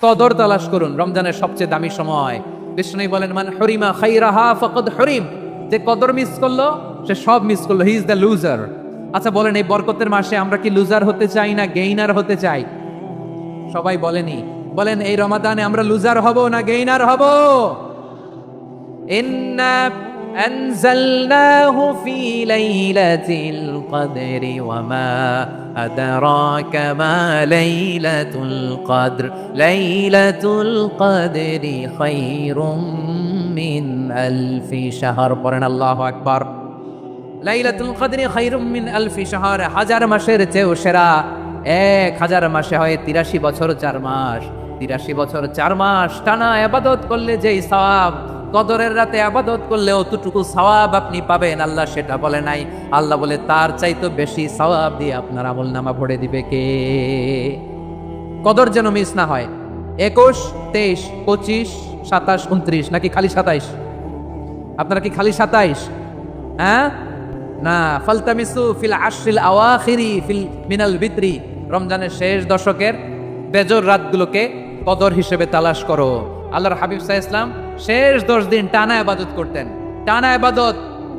কদর তালাশ করুন, রমজানের সবচেয়ে দামি সময়। বিষ্ণু বলেন, মান হরিমা খাইরাহা ফাকাদ হরিম, যে কদর মিস করলো সে সব মিস করলো, হি ইজ দ্য লুজার। আচ্ছা বলেন, এই বরকতের মাসে আমরা কি লুজার হতে চাই না গেইনার হতে চাই? সবাই বলেনি, বলেন এই রমাদানে আমরা লুজার হব না গেইনার হব? ইন্না আনজালনাহু ফি লাইলাতিল কদরি ওয়া মা আদরাকা মা লাইলাতুল কদর, লাইলাতুল কদরি খায়রুম মিন আলফি শাহর। পড়েন আল্লাহু আকবার। লাইলাতুল কদরি খায়রুম মিন আলফি শাহর, হাজার মাসের চেয়েও সেরা। 1000 মাসে হয় 83 বছর 4 মাস। 83 বছর 4 মাস টানা ইবাদত করলে যেই সওয়াব, কদরের রাতে ইবাদত করলে অতটুকু সওয়াব আপনি পাবেন, আল্লাহ সেটা বলে নাই। আল্লাহ বলে তার চাইতে বেশি সওয়াব দিয়ে আপনার আমলনামা ভরে দিবে কে? কদর যেন মিস না হয়। 21, 23, 25, 27, 29 নাকি খালি 27? আপনারা কি খালি 27? হ্যাঁ না, ফালতামিসু ফিল আশরিল আওয়াখিরি ফিল মিনাল বিত্রি, রমজানের শেষ দশকের বেজর রাতগুলোকে কদর হিসেবে তালাশ করো। আল্লাহর হাবিব সাল্লাল্লাহু আলাইহি ওয়াসাল্লাম শেষ 10 দিন টানা ইবাদত করতেন। টানা ইবাদত,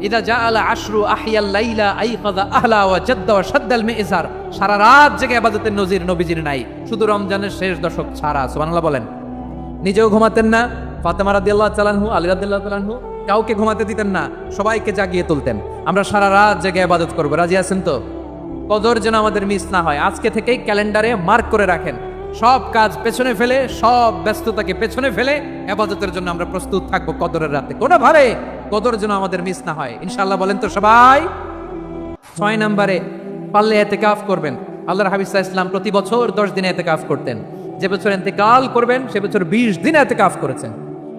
ইদা জাআলা আশরু আহিয়াল লাইলা আইকাযা আহলা ওয়া জাদ্দা ওয়া শাদ্দাল মিজার, সারা রাত জেগে ইবাদতের নজির নবীজির নাই, শুধু রমজানের শেষ দশক ছাড়া। সুবহানাল্লাহ বলেন। নিজেও ঘুমাতেন না, ফাতেমা রাদিয়াল্লাহু তাআলা আনহু, আলী রাদিয়াল্লাহু তাআলা আনহু কাউকে ঘুমাতে দিতেন না, সবাইকে জাগিয়ে তুলতেন। আমরা সারা রাত জেগে ইবাদত করব, রাজি আছেন তো? কদর যেন আমাদের মিস না হয়। আজকে থেকেই ক্যালেন্ডারে মার্ক করে রাখেন, সব কাজ পেছনে ফেলে, সব ব্যস্ততাকে পেছনে ফেলে ইবাদতের জন্য আমরা প্রস্তুত থাকবো কদরের রাতে। কোনোভাবে কদর যেন আমাদের মিস না হয়, ইনশাআল্লাহ। বলেন তো সবাই। 6 নম্বরে পারলে ইতিকাফ করবেন। আল্লাহর হাবিব সাল্লাল্লাহু আলাইহি ওয়াসাল্লাম প্রতি বছর 10 দিনে ইতিকাফ করতেন। যে বছর ইন্তেকাল করবেন সে বছর 20 দিনে ইতিকাফ করেছেন।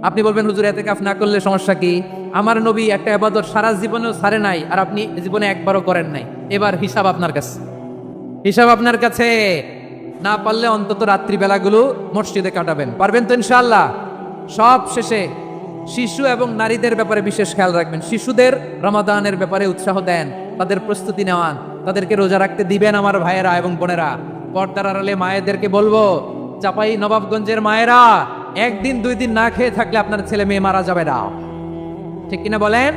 আপনি বলবেন, হুজুর ইতিকাফ না করলে সমস্যা কি? আমার নবী একটা ইবাদত সারা জীবনেও ছাড়ে নাই, আর আপনি জীবনে একবারও করেন নাই। এবার হিসাব আপনার কাছে, হিসাব আপনার কাছে। না পারলে অন্তত রাত্রি বেলাগুলো মসজিদে কাটাবেন। পারবেন তো ইনশাআল্লাহ? সব শেষে শিশু এবং নারীদের ব্যাপারে বিশেষ খেয়াল রাখবেন। শিশুদের রমাদানের ব্যাপারে উৎসাহ দেন, তাদের প্রস্তুতি নেওয়ান, তাদেরকে রোজা রাখতে দিবেন। আমার ভাইয়েরা এবং বোনেরা, পর্দার আড়ালে মায়েদেরকে বলবো, চাপাই নবাবগঞ্জের মায়েরা, 1 দিন 2 দিন না খেয়ে থাকলে আপনার ছেলে মেয়ে মারা যাবে না, ঠিক কিনা বলেন?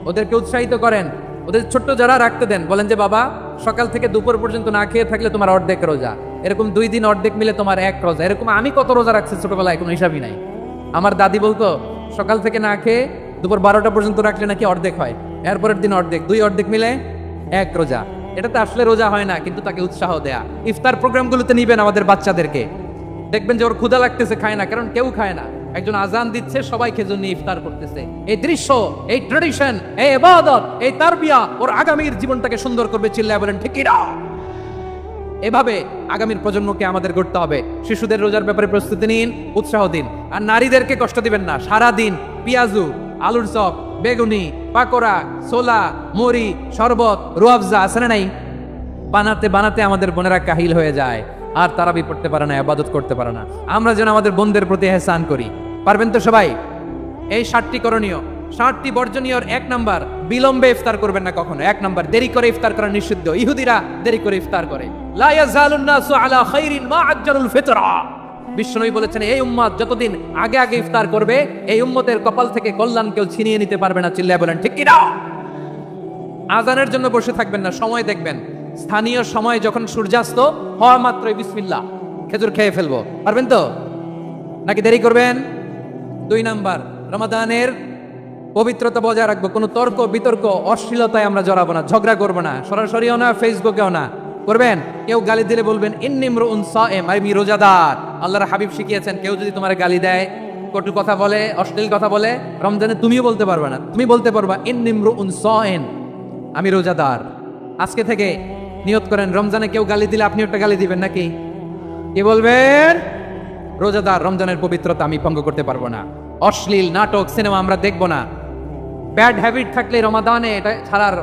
ওদেরকে উৎসাহিত করেন। ওদের ছোট্ট যারা রাখতে দেন, বলেন যে বাবা সকাল থেকে দুপুর পর্যন্ত না খেয়ে থাকলে তোমার অর্ধেক রোজা, এরকম 2 দিন অর্ধেক মিলে তোমার 1 রোজা। এরকম আমি কত রোজা রাখছি ছোটবেলায় কোনো হিসাবই নাই। আমার দাদি বলতো সকাল থেকে না খেয়ে দুপুর 12টা পর্যন্ত রাখলে নাকি অর্ধেক হয়, এরপরের দিন অর্ধেক, 2 অর্ধেক মিলে 1 রোজা। এটা তো আসলে রোজা হয় না, কিন্তু তাকে উৎসাহ দেয়া। ইফতার প্রোগ্রামগুলোতে নিবেন আমাদের বাচ্চাদেরকে, দেখবেন যে ওর ক্ষুধা লাগতেছে, খায় না, কারণ কেউ খায় না। একজন আজান দিচ্ছে, সবাই খেজুর নিয়ে ইফতার করতেছে। এই দৃশ্য, এই ট্রেডিশন, এই ইবাদত, এই তারবিয়া ওর আগামীর জীবনটাকে সুন্দর করবে। চিল্লায় বলেন ঠিক কিনা? এভাবে আগামীর প্রজন্মকে আমাদের গড়তে হবে। শিশুদের রোজার ব্যাপারে প্রস্তুতি নিন, উৎসাহ দিন। আর নারীদেরকে কষ্ট দিবেন না। সারা দিন পেঁয়াজু, আলুর চপ, বেগুনি, পাকোড়া, ছোলা, মুড়ি, শরবত, রুয়াবজা আছে না নাই, বানাতে বানাতে আমাদের বোনেরা কাহিল হয়ে যায়, আর তারাবি পড়তে পারে না, ইবাদত করতে পারে না। আমরা যেন আমাদের বোনদের প্রতি ইহসান করি। পারবেন তো সবাই? এই 7টি করণীয়, 7টি বর্জনীয়। 1 নাম্বার, বিলম্বে ইফতার করবেন না কখনো। 1 নাম্বার, দেরি করে ইফতার করা নিষিদ্ধ। ইহুদিরা দেরি করে ইফতার করে। লা ইয়াজালুন নাসু আলা খাইরিন মা আজ্জালুল ফিতরা। বিশ্বনবী বলেছেন, এই উম্মত যতদিন আগে আগে ইফতার করবে, এই উম্মতের কপাল থেকে কল্যাণ কেউ ছিনিয়ে নিতে পারবে না। চিল্লায় বলেন ঠিক কিনা? আজানের জন্য বসে থাকবেন না, সময় দেখবেন। স্থানীয় সময় যখন সূর্যাস্ত হওয়া মাত্রই বিসমিল্লাহ, খেজুর খেয়ে ফেলবো। পারবেন তো নাকি দেরি করবেন? 2 নাম্বার, রমাদানের পবিত্রতা বজায় রাখবো। কোনো তর্ক বিতর্ক অশ্লীলতায় আমরা জড়াবো না, ঝগড়া করবো না, সরাসরিও না, ফেসবুকেও না। করবেন কেউ গালি দিলে বলবেন ইন্নী ইমরুউন সায়েম, আমি রোজাদার। আল্লাহর হাবিব শিখিয়েছেন, কেউ যদি তোমার গালি দেয়, কটু কথা বলে, অশ্লীল কথা বলে, রমজানে তুমিও বলতে পারবে না। তুমি বলতে পারবা ইন্নী ইমরুউন সায়েম, আমি রোজাদার। আজকে থেকে নিয়ত করেন, রমজানে কেউ গালি দিলে আপনি একটা গালি দিবেন নাকি? কি বলবেন? রোজাদার, রমজানের পবিত্রতা আমি ভঙ্গ করতে পারবো না। অশ্লীল নাটক, সিনেমা আমরা দেখবো না। ব্যাড হ্যাবিট থাকলে রমাদানে এটা ছাড়ার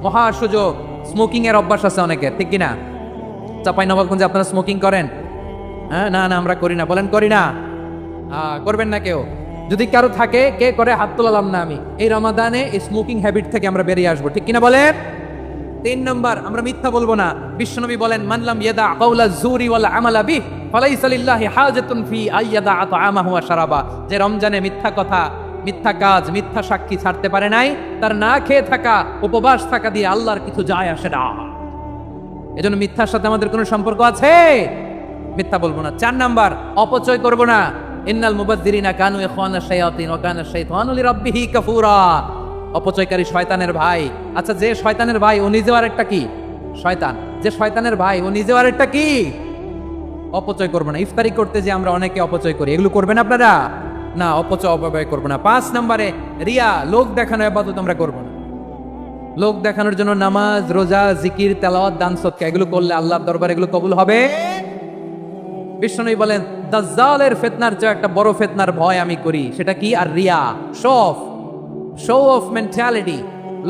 মহা সুযোগ। স্মোকিং এর অভ্যাস আছে অনেকের, ঠিক কিনা? চাপাই নবাবগঞ্জে আপনারা স্মোকিং করেন? হ্যাঁ, না না আমরা করি না। বলেন করি না? করবেন না কেউ? যদি কারো থাকে, কে করে হাত তোলালাম না আমি। এই রমাদানে এই স্মোকিং হ্যাবিট থেকে আমরা বেরিয়ে আসবো, ঠিক কিনা বলেন? 3 নম্বর, আমরা মিথ্যা বলবো না। বিশ্বনবী বলেন, মানলাম ইয়াদা কাউলা যুরি ওয়াল আমালা বিহ ফালাইসা লিল্লাহি হাজাতুন ফি আইয়াদা তাআমাহু ওয়া শারাবা, যে রমজানে মিথ্যা কথা, মিথ্যা কাজ, মিথ্যা সাক্ষী ছাড়তে পারে নাই, তার না খেয়ে থাকা, উপবাস থাকা দিয়ে আল্লাহর কিছু যায় আসে না। এজন্য মিথ্যার সাথে আমাদের কোনো সম্পর্ক আছে? মিথ্যা বলবো না। 4 নাম্বার, অপচয় করব না। ইন্নাল মুবাযযিরিনা কানু ইখওয়ানাশ শায়াতিন ওয়া কানা আশ-শাইতানু লিরাব্বিহি কাফুরা। অপচয়কারী শয়তানের ভাই। আচ্ছা, যে শয়তানের ভাই ও নিজেও আরেকটা কি? শয়তান। যে শয়তানের ভাই ও নিজেও আরেকটা কি? অপচয় করবো না। ইফতারি করতে যে আমরা অনেকে অপচয় করি, এগুলো করবেন আপনারা? না, অপচয় অপব্যয় করবো না। 5 নম্বরে রিয়া, লোক দেখানো ইবাদত আমরা করবো না। লোক দেখানোর জন্য নামাজ, রোজা, জিকির, তেলাওয়াত, দান সদকা এগুলো করলে আল্লাহর দরবারে এগুলো কবুল হবে? বিষ্ণু বলেন, দাজ্জালের ফিতনার যে একটা বড় ফিতনার ভয় আমি করি, সেটা কি? আর রিয়া, শো অফ মেন্টালিটি,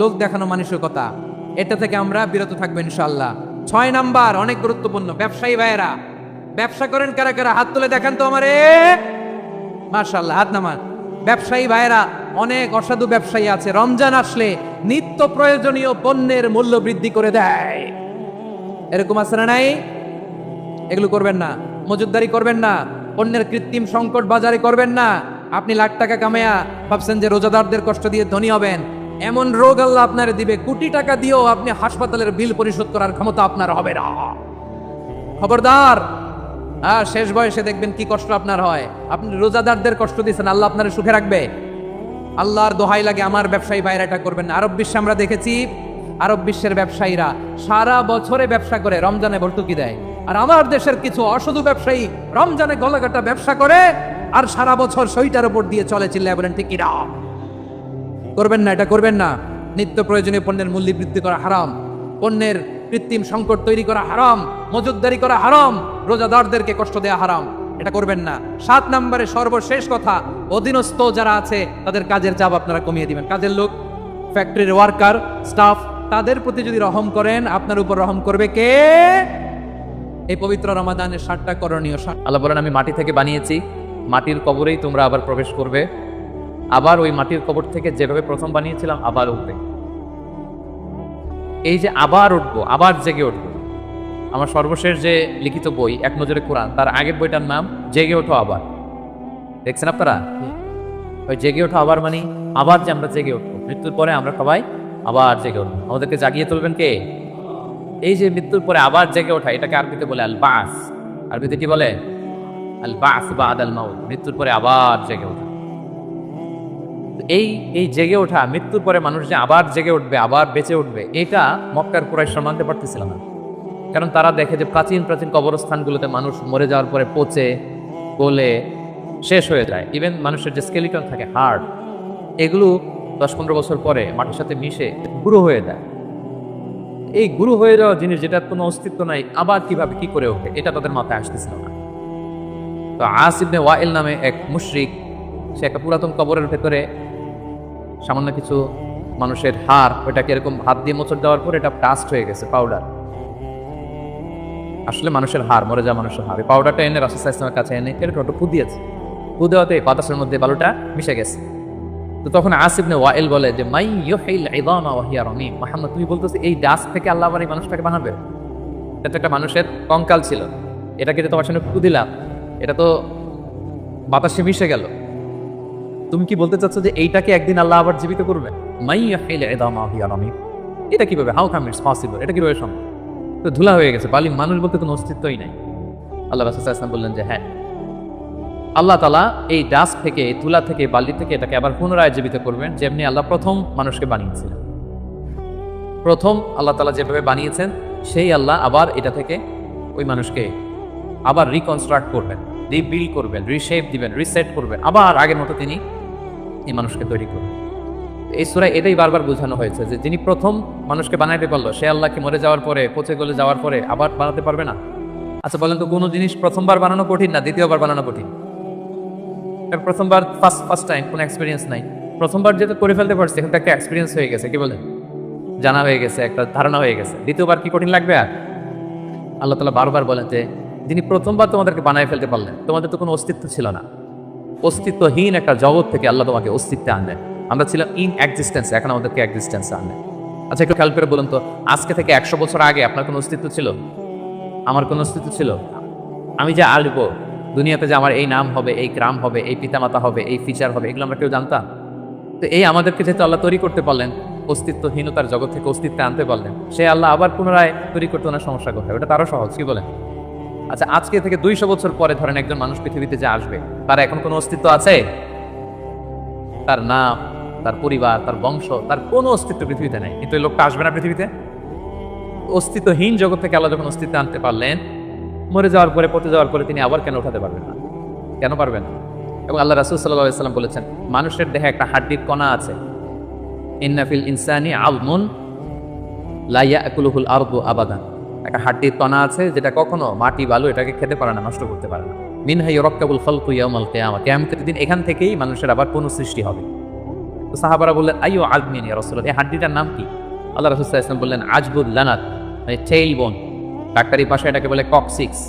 লোক দেখানো মানসিকতা। এটা থেকে আমরা বিরত থাকবো ইনশাআল্লাহ। 6 নাম্বার, অনেক গুরুত্বপূর্ণ। ব্যবসায়ী ভাইয়েরা, ব্যবসা করেন কারা কারা? হাত তুলে দেখান তো আমারে। মাশাআল্লাহ, হাত নামান। ব্যবসায়ী ভাইয়েরা, অনেক অসাধু ব্যবসায়ী আছে, রমজান আসলে নিত্য প্রয়োজনীয় পণ্যের মূল্য বৃদ্ধি করে দেয়। এরকম আছে না নাই? এগুলো করবেন না। মজুদদারি করবেন না। পণ্যের কৃত্রিম সংকট বাজারে করবেন না। আপনি লাখ টাকা কামায়া ভাবছেন যে রোজাদারদের কষ্ট দিয়ে ধনী হবেন। এমন রোগ আল্লাহ আপনারে দিবে, কোটি টাকা দিয়েও আপনি হাসপাতালের বিল পরিশোধ করার ক্ষমতা আপনার হবে না। খবরদার। শেষ বয়সে দেখবেন কি কষ্ট আপনার হয়। আপনি রোজাদারদের কষ্ট দিচ্ছেন, আল্লাহ আপনার সুখে রাখবে? আল্লাহর দোহাই লাগে, আমার ব্যবসায়ী ভাইরা এটা করবেন না। আরব বিশ্বে আমরা দেখেছি, আরব বিশ্বের ব্যবসায়ীরা সারা বছরে ব্যবসা করে, রমজানে ভর্তুকি দেয়। আর আমার দেশের কিছু অসাধু ব্যবসায়ী রমজানে গলাকাটা ব্যবসা করে আর সারা বছর সইটার উপর দিয়ে চলে। চিল্লায় বলেন ঠিক কিনা? করবেন না, এটা করবেন না। নিত্য প্রয়োজনীয় পণ্যের মূল্য বৃদ্ধি করা হারাম, পণ্যের কৃত্রিম সংকট তৈরি করা হারাম, মজুদদারি করা হারাম, রোজাদারদেরকে কষ্ট দেওয়া হারাম, এটা করবেন না। 7 নম্বরে সর্বশেষ কথা, অধীনস্থ যারা আছে তাদের কাজের চাপ আপনারা কমিয়ে দিবেন। কাজের লোক, ফ্যাক্টরির ওয়ার্কার, স্টাফ, তাদের প্রতি যদি রহম করেন, আপনার উপর রহম করবে কে? এই পবিত্র রমাদানের 7টা করণীয়। আল্লাহ বলেন, আমি মাটি থেকে বানিয়েছি, মাটির কবরেই তোমরা আবার প্রবেশ করবে, আবার ওই মাটির কবর থেকে যেভাবে প্রথম বানিয়েছিলাম আবার উঠবে। এই যে আবার উঠবো, আবার জেগে উঠবো। আমার সর্বশেষ যে লিখিত বই এক নজরে কোরআন, তার আগের বইটার নাম জেগে ওঠো আবার। দেখছেন আপনারা? ওই জেগে ওঠো আবার মানে আবার যে আমরা জেগে উঠবো, মৃত্যুর পরে আমরা সবাই আবার জেগে উঠবো। আমাদেরকে জাগিয়ে তুলবেন কে? এই যে মৃত্যুর পরে আবার জেগে ওঠা, এটাকে আরবিতে বলে আল বাস। আরবিতে কি বলে? আল বাস বাদ আল মাউত, মৃত্যুর পরে আবার জেগে ওঠা। এই জেগে ওঠা, মৃত্যুর পরে মানুষ যে আবার জেগে উঠবে, আবার বেঁচে উঠবে, এটা মক্কার কুরাইশরা মানতে পারতেছিল না। কারণ তারা দেখে যে প্রাচীন প্রাচীন কবরস্থানগুলোতে মানুষ মরে যাওয়ার পরে পচে গলে শেষ হয়ে যায়। ইভেন মানুষের যে স্কেলিটন থাকে, হাড়, এগুলো 10-15 বছর পরে মাটির সাথে মিশে গুঁড়ো হয়ে যায়। এই গুঁড়ো হয়ে যাওয়া জিনিস, যেটার কোনো অস্তিত্ব নাই, আবার কিভাবে কি করে ওঠে, এটা তাদের মাথায় আসতেছিল না। তো আস ইবনে ওয়াইল নামে এক মুশরিক, সে একটা পুরাতন কবরের ভেতরে সামান্য কিছু মানুষের হাড়, ওইটাকে এরকম হাত দিয়ে মোচড় দেওয়ার পর এটা ডাস্ট হয়ে গেছে, পাউডার। আসলে মানুষের হাড়, মরে যাওয়া মানুষের হাড়। পাউডারটা এনে রাসূল সাল্লাল্লাহু আলাইহি ওয়াসাল্লামের কাছে এনে এরকম একটু ফু দিয়েছে। ফু দেওয়াতে বাতাসের মধ্যে বালুটা মিশে গেছে। তো তখন আস ইবনে ওয়াইল বলে যে, মাই ইউহিল ইযামা ওয়া হিয়া রামীম, মুহাম্মদ তুমি বলতেছো এই ডাস্ট থেকে আল্লাহ আবার এই মানুষটাকে বানাবে? এটা তো একটা মানুষের কঙ্কাল ছিল, এটাকে যে তোমার সামনে ফু দিলাম, এটা তো বাতাসে মিশে গেল। তুমি কি বলতে চাচ্ছ যে এইটাকে একদিন আল্লাহ আবার জীবিত করবে? মাই ইউহিল ইযামা ওয়া হিয়া রামীম, এটা কিভাবে? How come it's possible? এটা কিভাবে সম্ভব? তো ধুলা হয়ে গেছে, বালি, মানুষ বলতে কোনো অস্তিত্বই নাই। আল্লাহ রাসূল সাল্লাল্লাহু আলাইহি ওয়াসাল্লাম বললেন যে হ্যাঁ, আল্লাহ তাআলা এই ডাস্ট থেকে, ধুলা থেকে, বালি থেকে এটাকে আবার পুনরায় জীবিত করবেন, যেমনি আল্লাহ প্রথম মানুষকে বানিয়েছিলেন। প্রথম আল্লাহ তাআলা যেভাবে বানিয়েছেন, সেই আল্লাহ আবার এটা থেকে ওই মানুষকে আবার রিকনস্ট্রাক্ট করবেন, রিবিল্ড করবেন, রিশেপ দিবেন, রিসেট করবেন, আবার আগের মতো তিনি এই মানুষকে তৈরি করবেন। এই সূরায় এটাই বারবার বোঝানো হয়েছে যে যিনি প্রথম মানুষকে বানাইতে পারলো, সে আল্লাহকে মরে যাওয়ার পরে, পচে গলে যাওয়ার পরে আবার বানাতে পারবে না? আচ্ছা বলেন তো, কোনো জিনিস প্রথমবার বানানো কঠিন না দ্বিতীয়বার বানানো কঠিন? প্রথমবার ফার্স্ট টাইম, কোনো এক্সপিরিয়েন্স নাই। প্রথমবার যেহেতু করে ফেলতে পারছে, এখন একটা এক্সপিরিয়েন্স হয়ে গেছে, কি বলেন, জানা হয়ে গেছে, একটা ধারণা হয়ে গেছে। দ্বিতীয়বার কি কঠিন লাগবে? আর আল্লাহ তাআলা বারবার বলেন যে যিনি প্রথমবার তোমাদেরকে বানায় ফেলতে পারলেন, তোমাদের তো কোনো অস্তিত্ব ছিল না, অস্তিত্বহীন একটা জগৎ থেকে আল্লাহ তোমাকে অস্তিত্বে আনলেন। আমরা ছিলাম ইন এক্সিস্টেন্স, এখন আমাদেরকে এক্সিস্টেন্সে আনলেন। আচ্ছা একটু খেয়াল করে বলুন তো, আজকে থেকে 100 বছর আগে আপনার কোনো অস্তিত্ব ছিল? আমার কোনো অস্তিত্ব ছিল? আমি যে আসবো দুনিয়াতে, যে আমার এই নাম হবে, এই গ্রাম হবে, এই পিতামাতা হবে, এই ফিচার হবে, এগুলো আমরা কেউ জানতাম? তো এই আমাদেরকে যেহেতু আল্লাহ তৈরি করতে পারলেন, অস্তিত্বহীনতার জগৎ থেকে অস্তিত্বে আনতে পারলেন, সে আল্লাহ আবার পুনরায় তৈরি করতে ওনার সমস্যা কোথায়? ওটা তারও সহজ, কি বলেন? আচ্ছা, আজকে থেকে 200 বছর পরে ধরেন একজন মানুষ পৃথিবীতে যে আসবে, তার এখন কোনো অস্তিত্ব আছে? তার নাম, তার পরিবার, তার বংশ, তার কোনো অস্তিত্ব পৃথিবীতে নেই। কিন্তু এই লোকটা আসবে না পৃথিবীতে? অস্তিত্বহীন জগৎ থেকে আল্লাহ যখন অস্তিত্বে আনতে পারলেন, মরে যাওয়ার পরে, পচে যাওয়ার পরে তিনি আবার কেন উঠাতে পারবেন না? কেন পারবেন না? এবং আল্লাহ রাসূল সাল্লাল্লাহু আলাইহি ওয়াসাল্লাম বলেছেন, মানুষের দেহে একটা হাড্ডির কণা আছে, ইন্না ফিল ইনসানি আযমুন লা ইয়াকুলুহুল আরদু আবাদান। একটা হাড্ডির কণা আছে যেটা কখনো মাটি বালু এটাকে খেতে পারে না, নষ্ট করতে পারে না। মিনহা ইউরাক্কাবুল খালকু ইয়াউমাল কিয়ামা, কিয়ামতের দিন এখান থেকেই মানুষের আবার পুনঃসৃষ্টি হবে। তো সাহাবারা বললেন, আইয়ু আযমিন ইয়া রাসূলুল্লাহ, এই হাড্ডিটার নাম কি? আল্লাহ রাসূল সাল্লাল্লাহু আলাইহি ওয়াসাল্লাম বললেন, আজবুল লানাত, মানে টেইল বোন। ডাক্তারি ভাষায় এটাকে বলে কক্সিক্স।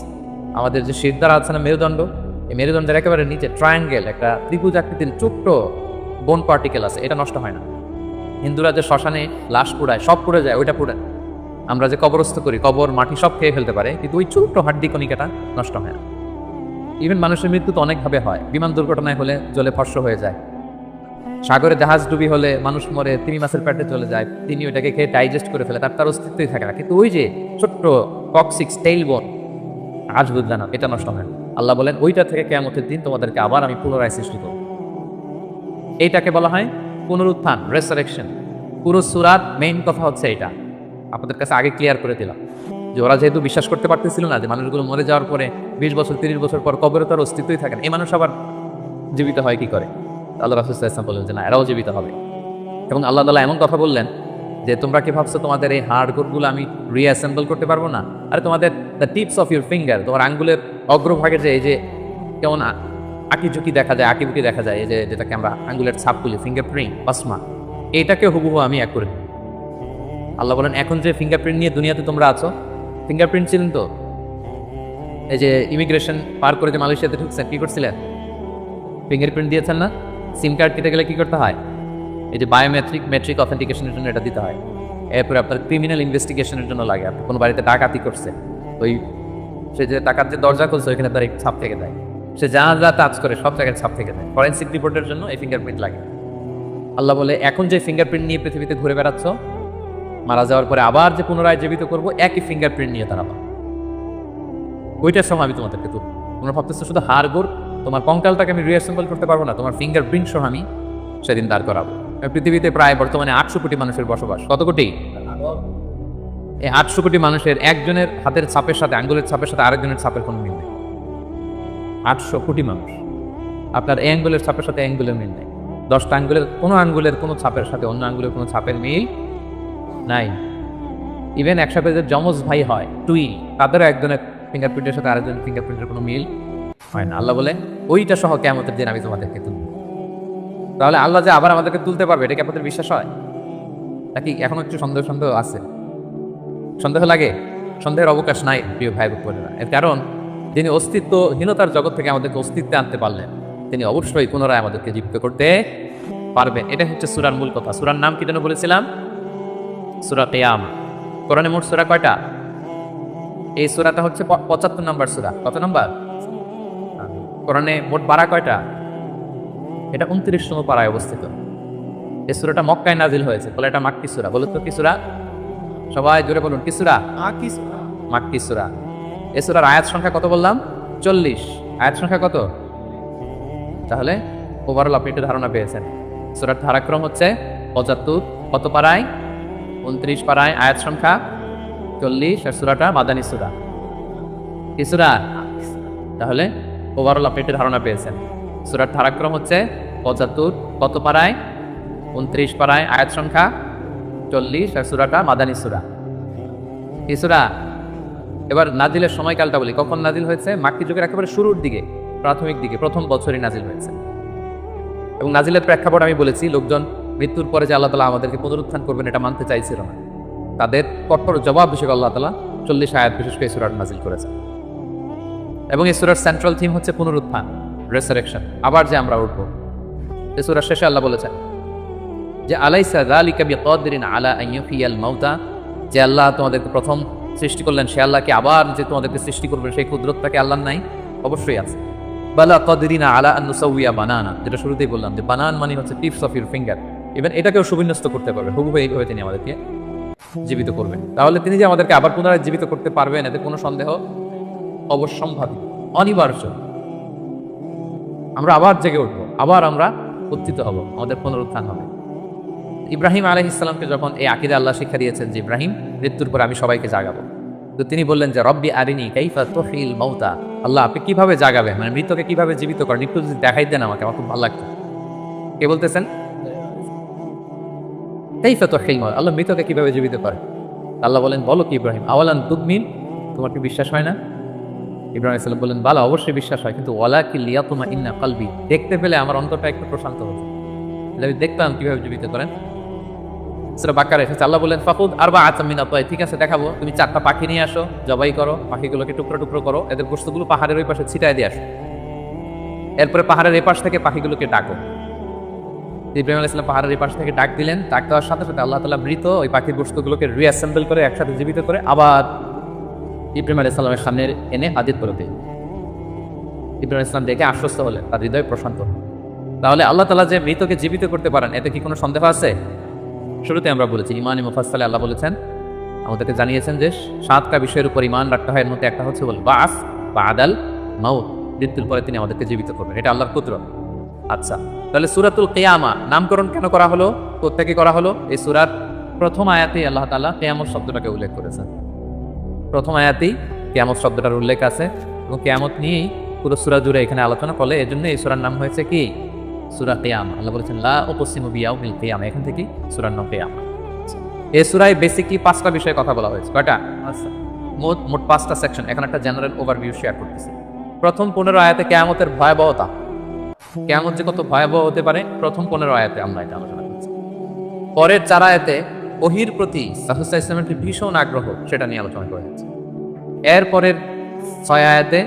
আমাদের যে শিরদাঁড়া আছে না, মেরুদণ্ড, এই মেরুদণ্ডের একেবারে নিচে ট্রায়াঙ্গেল একটা ত্রিভুজ আকৃতির ছোট্ট বোন পার্টিকেল আছে, এটা নষ্ট হয় না। হিন্দুরা যে শ্মশানে লাশ পোড়ায়, সব পুড়ে যায়, ওইটা পুড়ে। আমরা যে কবরস্থ করি, কবর মাটি সব খেয়ে ফেলতে পারে, কিন্তু ওই ছোট্ট হাড্ডি কণিকাটা নষ্ট হয় না। ইভেন মানুষের মৃত্যু তো অনেকভাবে হয়। বিমান দুর্ঘটনায় হলে জলে ভস্ম হয়ে যায়, সাগরে জাহাজ ডুবি হলে মানুষ মরে, তিমি মাছের পেটে চলে যায়, তিনি ওইটাকে খেয়ে ডাইজেস্ট করে ফেলে, তার অস্তিত্বই থাকে না। কিন্তু ওই যে ছোট্ট কক্সিক্স টেইল বোন, আজ বুঝলে না, এটা নষ্ট হয় না। আল্লাহ বলেন, ওইটা থেকে কিয়ামতের দিন তোমাদেরকে আবার আমি পুনরায় সৃষ্টি করব। এইটাকে বলা হয় পুনরুত্থান, রেসারেকশন। পুরো সূরার মেইন কথা হচ্ছে এটা। আপনাদের কাছে আগে ক্লিয়ার করে দিলাম যে ওরা যেহেতু বিশ্বাস করতে পারতেছিল না যে মানুষগুলো মরে যাওয়ার পরে 20 বছর 30 বছর পর কবরে তার অস্তিত্বই থাকে না, এই মানুষ আবার জীবিত হয় কি করে? আল্লাহ রাসূল সাল্লাল্লাহু আলাইহি ওয়াসাল্লাম বললেন যে না, এরাও জীবিত হবে। এবং আল্লাহ তাআলা এমন কথা বললেন যে তোমরা কি ভাবছো তোমাদের এই হাড় গোড়গুলো আমি রিঅ্যাসেম্বল করতে পারবো না? আরে তোমাদের the tips of your finger, তোমার আঙ্গুলের অগ্রভাগে যে এই যে কেমন আঁকিঝুঁকি দেখা যায়, আঁকিবুকি দেখা যায়, এই যে যেটাকে আমরা আঙ্গুলের ছাপ বলি, ফিঙ্গারপ্রিন্ট, বাসমা, এইটাকে হুবহু আমি এক করে দিই। আল্লাহ বলেন, এখন যে ফিঙ্গারপ্রিন্ট নিয়ে দুনিয়াতে তোমরা আছো, ফিঙ্গারপ্রিন্ট ছিলেন তো এই যে ইমিগ্রেশন পার করে যে মালয়েশিয়াতে ঢুকছেন, কি করছিলেন? ফিঙ্গারপ্রিন্ট দিয়েছেন না? সিম কার্ড কেটে গেলে কি করতে হয়? এই যে মেট্রিক অথেন্টিকেশনের জন্য এটা দিতে হয়। এরপরে আপনার ক্রিমিনাল ইনভেস্টিগেশনের জন্য লাগে। আপনি কোনো বাড়িতে ডাকাতি করছে, ওই সে যে ডাকাত যে দরজা করছে ওইখানে তার এক ছাপ থেকে দেয়, সে যা যা টাচ করে সব জায়গায় ছাপ থেকে দেয়। ফরেন্সিক রিপোর্টের জন্য এই ফিঙ্গারপ্রিন্ট লাগে। আল্লাহ বলে, এখন যে ফিঙ্গারপ্রিন্ট নিয়ে পৃথিবীতে ঘুরে বেড়াচ্ছ, মারা যাওয়ার পরে আবার যে পুনরায় জীবিত করবো, একই ফিঙ্গারপ্রিন্ট নিয়ে তারা পাবে। ওইটার সময় আমি তোমাদেরকে তুলব। তোমরা ভাবতেছো শুধু হাড় গোড়, তোমার কঙ্কালটাকে আমি রিঅ্যাসেম্বল করতে পারবো না, তোমার ফিঙ্গারপ্রিন্ট সহ আমি সেদিন দাঁড় করাবো। পৃথিবীতে প্রায় বর্তমানে 800 কোটি মানুষের বসবাস। কত কোটি? এই 800 কোটি মানুষের একজনের হাতের ছাপের সাথে, আঙ্গুলের ছাপের সাথে আরেকজনের ছাপের কোনো মিল নেই। 800 কোটি মানুষ, আপনার এই আঙ্গুলের ছাপের সাথে আঙ্গুলের মিল নেই। 10টা আঙ্গুলের কোনো ছাপের সাথে অন্য আঙ্গুলের কোনো ছাপের মিল নাই। ইভেন একসাথে যে যমজ ভাই হয়, টুইন, তাদেরও একজনের ফিঙ্গারপ্রিন্টের সাথে আরেকজনের ফিঙ্গারপ্রিন্টের কোনো মিল হয় না। আল্লাহ বলে, ওইটা সহ কিয়ামতের দিন আমি তোমাদেরকে তুলব। তাহলে আল্লাহ যে আবার আমাদেরকে তুলতে পারবে, এটা কি আপনাদের বিশ্বাস হয় নাকি এখনো একটু সন্দেহ আছে? সন্দেহ লাগে? সন্দেহের অবকাশ নাই প্রিয় ভাই বোনেরা। এর কারণ যিনি অস্তিত্বহীনতার জগৎ থেকে আমাদেরকে অস্তিত্বে আনতে পারলেন, তিনি অবশ্যই পুনরায় আমাদেরকে জীবিত করতে পারবেন। এটা হচ্ছে সূরার মূল কথা। সূরার নাম কি যেন বলেছিলাম? সূরা কিয়ামা। কোরআনে মোট সূরা কয়টা? এই সূরাটা হচ্ছে 75 নম্বর সূরা। কত নম্বর? কোরআনে মোট পারা কয়টা? এটা 29তম পারায় অবস্থিত। এই সূরাটা মক্কায় নাজিল হয়েছে, বলে এটা মাক্কি সূরা। বলো তো কি সূরা? সবাই জোরে বলুন, কি সূরা? মাক্কি সূরা। এই সূরার আয়াত সংখ্যা কত বললাম? 40। আয়াত সংখ্যা কত? তাহলে ওভারঅল আপনি একটু ধারণা পেয়েছেন। সূরার ধারাক্রম হচ্ছে 75। কত পারায়? 29 পারায়, আয়াত সংখ্যা 40। আর সূরাটা মাদানী সূরা। কি সূরা? তাহলে ওভারঅল আপনি একটু ধারণা পেয়েছেন। সূরার ধারাক্রম হচ্ছে 75। কত পারায়? 29 পারায়, আয়াত সংখ্যা 40। আর সূরাটা মাদানী সূরা। কি সূরা? এবার নাজিলের সময়কালটা বলি। কখন নাজিল হয়েছে? মাক্কি যুগের একেবারে শুরুর দিকে, প্রাথমিক দিকে, প্রথম বছরই নাজিল হয়েছে। এবং নাজিলের প্রেক্ষাপট আমি বলেছি, লোকজন মৃত্যুর পরে যে আল্লাহ তাআলা আমাদেরকে পুনরুত্থান করবেন এটা মানতে চাইছিল না। তাদের কঠোর জবাব হিসেবে আল্লাহ তাআলা 40 আয়াত বিশেষ করে সূরাটা নাজিল করেছেন। এবং এই সূরার সেন্ট্রাল থিম হচ্ছে পুনরুত্থান, রেসারেকশন, আবার যে আমরা উঠবো। এই সূরার শেষে আল্লাহ বলেছেন যে আলাইসা যালিকা বিকাদিরিন আলা আন ইউহিয়াল মাউতা, যে আল্লাহ তোমাদেরকে প্রথম সৃষ্টি করলেন সে আল্লাহ কি আবার যে তোমাদেরকে সৃষ্টি করবে সেই কুদরতটাকে আল্লাহ নাই? অবশ্যই আছে। বালা কাদিরিনা আলা আন নুসাউইয়া বানানা, যেটা শুরুতেই বললাম যে বানান মানে হচ্ছে tips of your finger. Even এটাকেও সুবিন্যস্ত করতে পারবে, হুবহু এইভাবে তিনি আমাদেরকে জীবিত করবেন। তাহলে তিনি যে আমাদেরকে আবার পুনরায় জীবিত করতে পারবেন এতে কোনো সন্দেহ অবশ্যম্ভাবী, অনিবার্য। আমরা আবার জেগে উঠবো, আবার আমরা উত্থিত হব, আমাদের পুনরুত্থান হবে। ইব্রাহিম আলাইহিস সালামকে যখন এই আকীদা আল্লাহ শিক্ষা দিয়েছেন যে ইব্রাহিম মৃত্যুর পর আমি সবাইকে জাগাবো, তো তিনি বললেন যে রব্বি আরিনি কাইফা তুহিল মাউতা, আল্লাহ আপনি কিভাবে জাগাবেন, মানে মৃতকে কিভাবে জীবিত করেন, একটু যদি দেখাই দেন আমাকে, আমার খুব ভালো লাগতো। কে বলতেছেন? কাইফা তুহিল মাউতা, আল্লাহ মৃতকে কিভাবে জীবিত করে? আল্লাহ বলেন বলো কি ইব্রাহিম, আওয়ালান তুমিন, তোমার কি বিশ্বাস হয় না? ইব্রাহিম আলাইহিস সালাম বললেন বালা, অবশ্যই বিশ্বাস হয়, কিন্তু ওয়ালাকিন লিয়াতুমাইন্না কলবি, দেখতে পেলে আমার অন্তরটা একটু প্রশান্ত হতো, আমি দেখতাম কিভাবে জীবিত করেন। সূরা বাকারা এসেছে, আল্লাহ বলেন ফাকুদ আরবাআতাম মিন আত-তায়র, ঠিক আছে দেখাবো, তুমি 4টা পাখি নিয়ে আসো, জবাই করো, পাখিগুলোকে টুকরো টুকরো করো, এদের গোশতগুলো পাহাড়ের ওই পাশে ছিটায় দিয়ে আসো, এরপরে পাহাড়ের এই পাশ থেকে পাখিগুলোকে ডাকো। ইব্রাহিম আলাইহিস সালাম পাহাড়ের এই পাশ থেকে ডাক দিলেন, ডাক দেওয়ার সাথে সাথে আল্লাহ তাআলা মৃত ওই পাখির গোশতগুলোকে রিঅ্যাসেম্বল করে একসাথে জীবিত করে আবার ইব্রাহিম আলাইহিস সালামের সামনে এনে হাজির করে দিলেন। ইব্রাহিম আলাইহিস সালাম দেখে আশ্বস্ত হলেন, তার হৃদয় প্রশান্ত। তাহলে আল্লাহ তাআলা যে মৃতকে জীবিত করতে পারেন এতে কি কোনো সন্দেহ আছে? শুরুতে আমরা বলেছি ইমানে মুফাসসালে আল্লাহ বলেছেন, আমাদেরকে জানিয়েছেন যে 7টা বিষয়ের উপর ঈমান রাখতে হয়, এর মধ্যে একটা হচ্ছে বল বাস বাদাল মাউত, মৃত্যুর পরে তিনি আমাদেরকে জীবিত করবেন, এটা আল্লাহর কুদরত। আচ্ছা, তাহলে সূরাতুল কিয়ামা নামকরণ কেন করা হলো, কোত্থেকে করা হলো? এই সূরার প্রথম আয়াতেই আল্লাহ তাআলা কিয়ামত শব্দটাকে উল্লেখ করেছেন। প্রথম আয়াতেই কিয়ামত শব্দটার উল্লেখ আছে এবং কিয়ামত নিয়েই পুরো সূরা জুড়ে এখানে আলোচনা করলে, এজন্য এই সূরার নাম হয়েছে কি? সূরা কিয়ামা। আল্লাহ বলেছেন লা উকসিমু বিয়াউমিল কিয়ামা, এখান থেকে সূরার নাম কিয়ামা। এই সূরায় বেসিকলি 5টা বিষয়ে কথা বলা হয়েছে। কয়টা? মোট 5টা সেকশন। এখন একটা জেনারেল ওভারভিউ শেয়ার করতেছি। প্রথম 15 আয়াতে কিয়ামতের ভয়াবহতা, কিয়ামত যে কত ভয়াবহ হতে পারে, প্রথম 15 আয়াতে আমরা এটা আলোচনা করছি। পরের 4 আয়াতে ওহীর প্রতি রাসূল সাল্লাল্লাহু আলাইহি ওয়াসাল্লামের ভীষণ আগ্রহ, সেটা নিয়ে আলোচনা করা হয়েছে। এর পরের 6 আয়াতে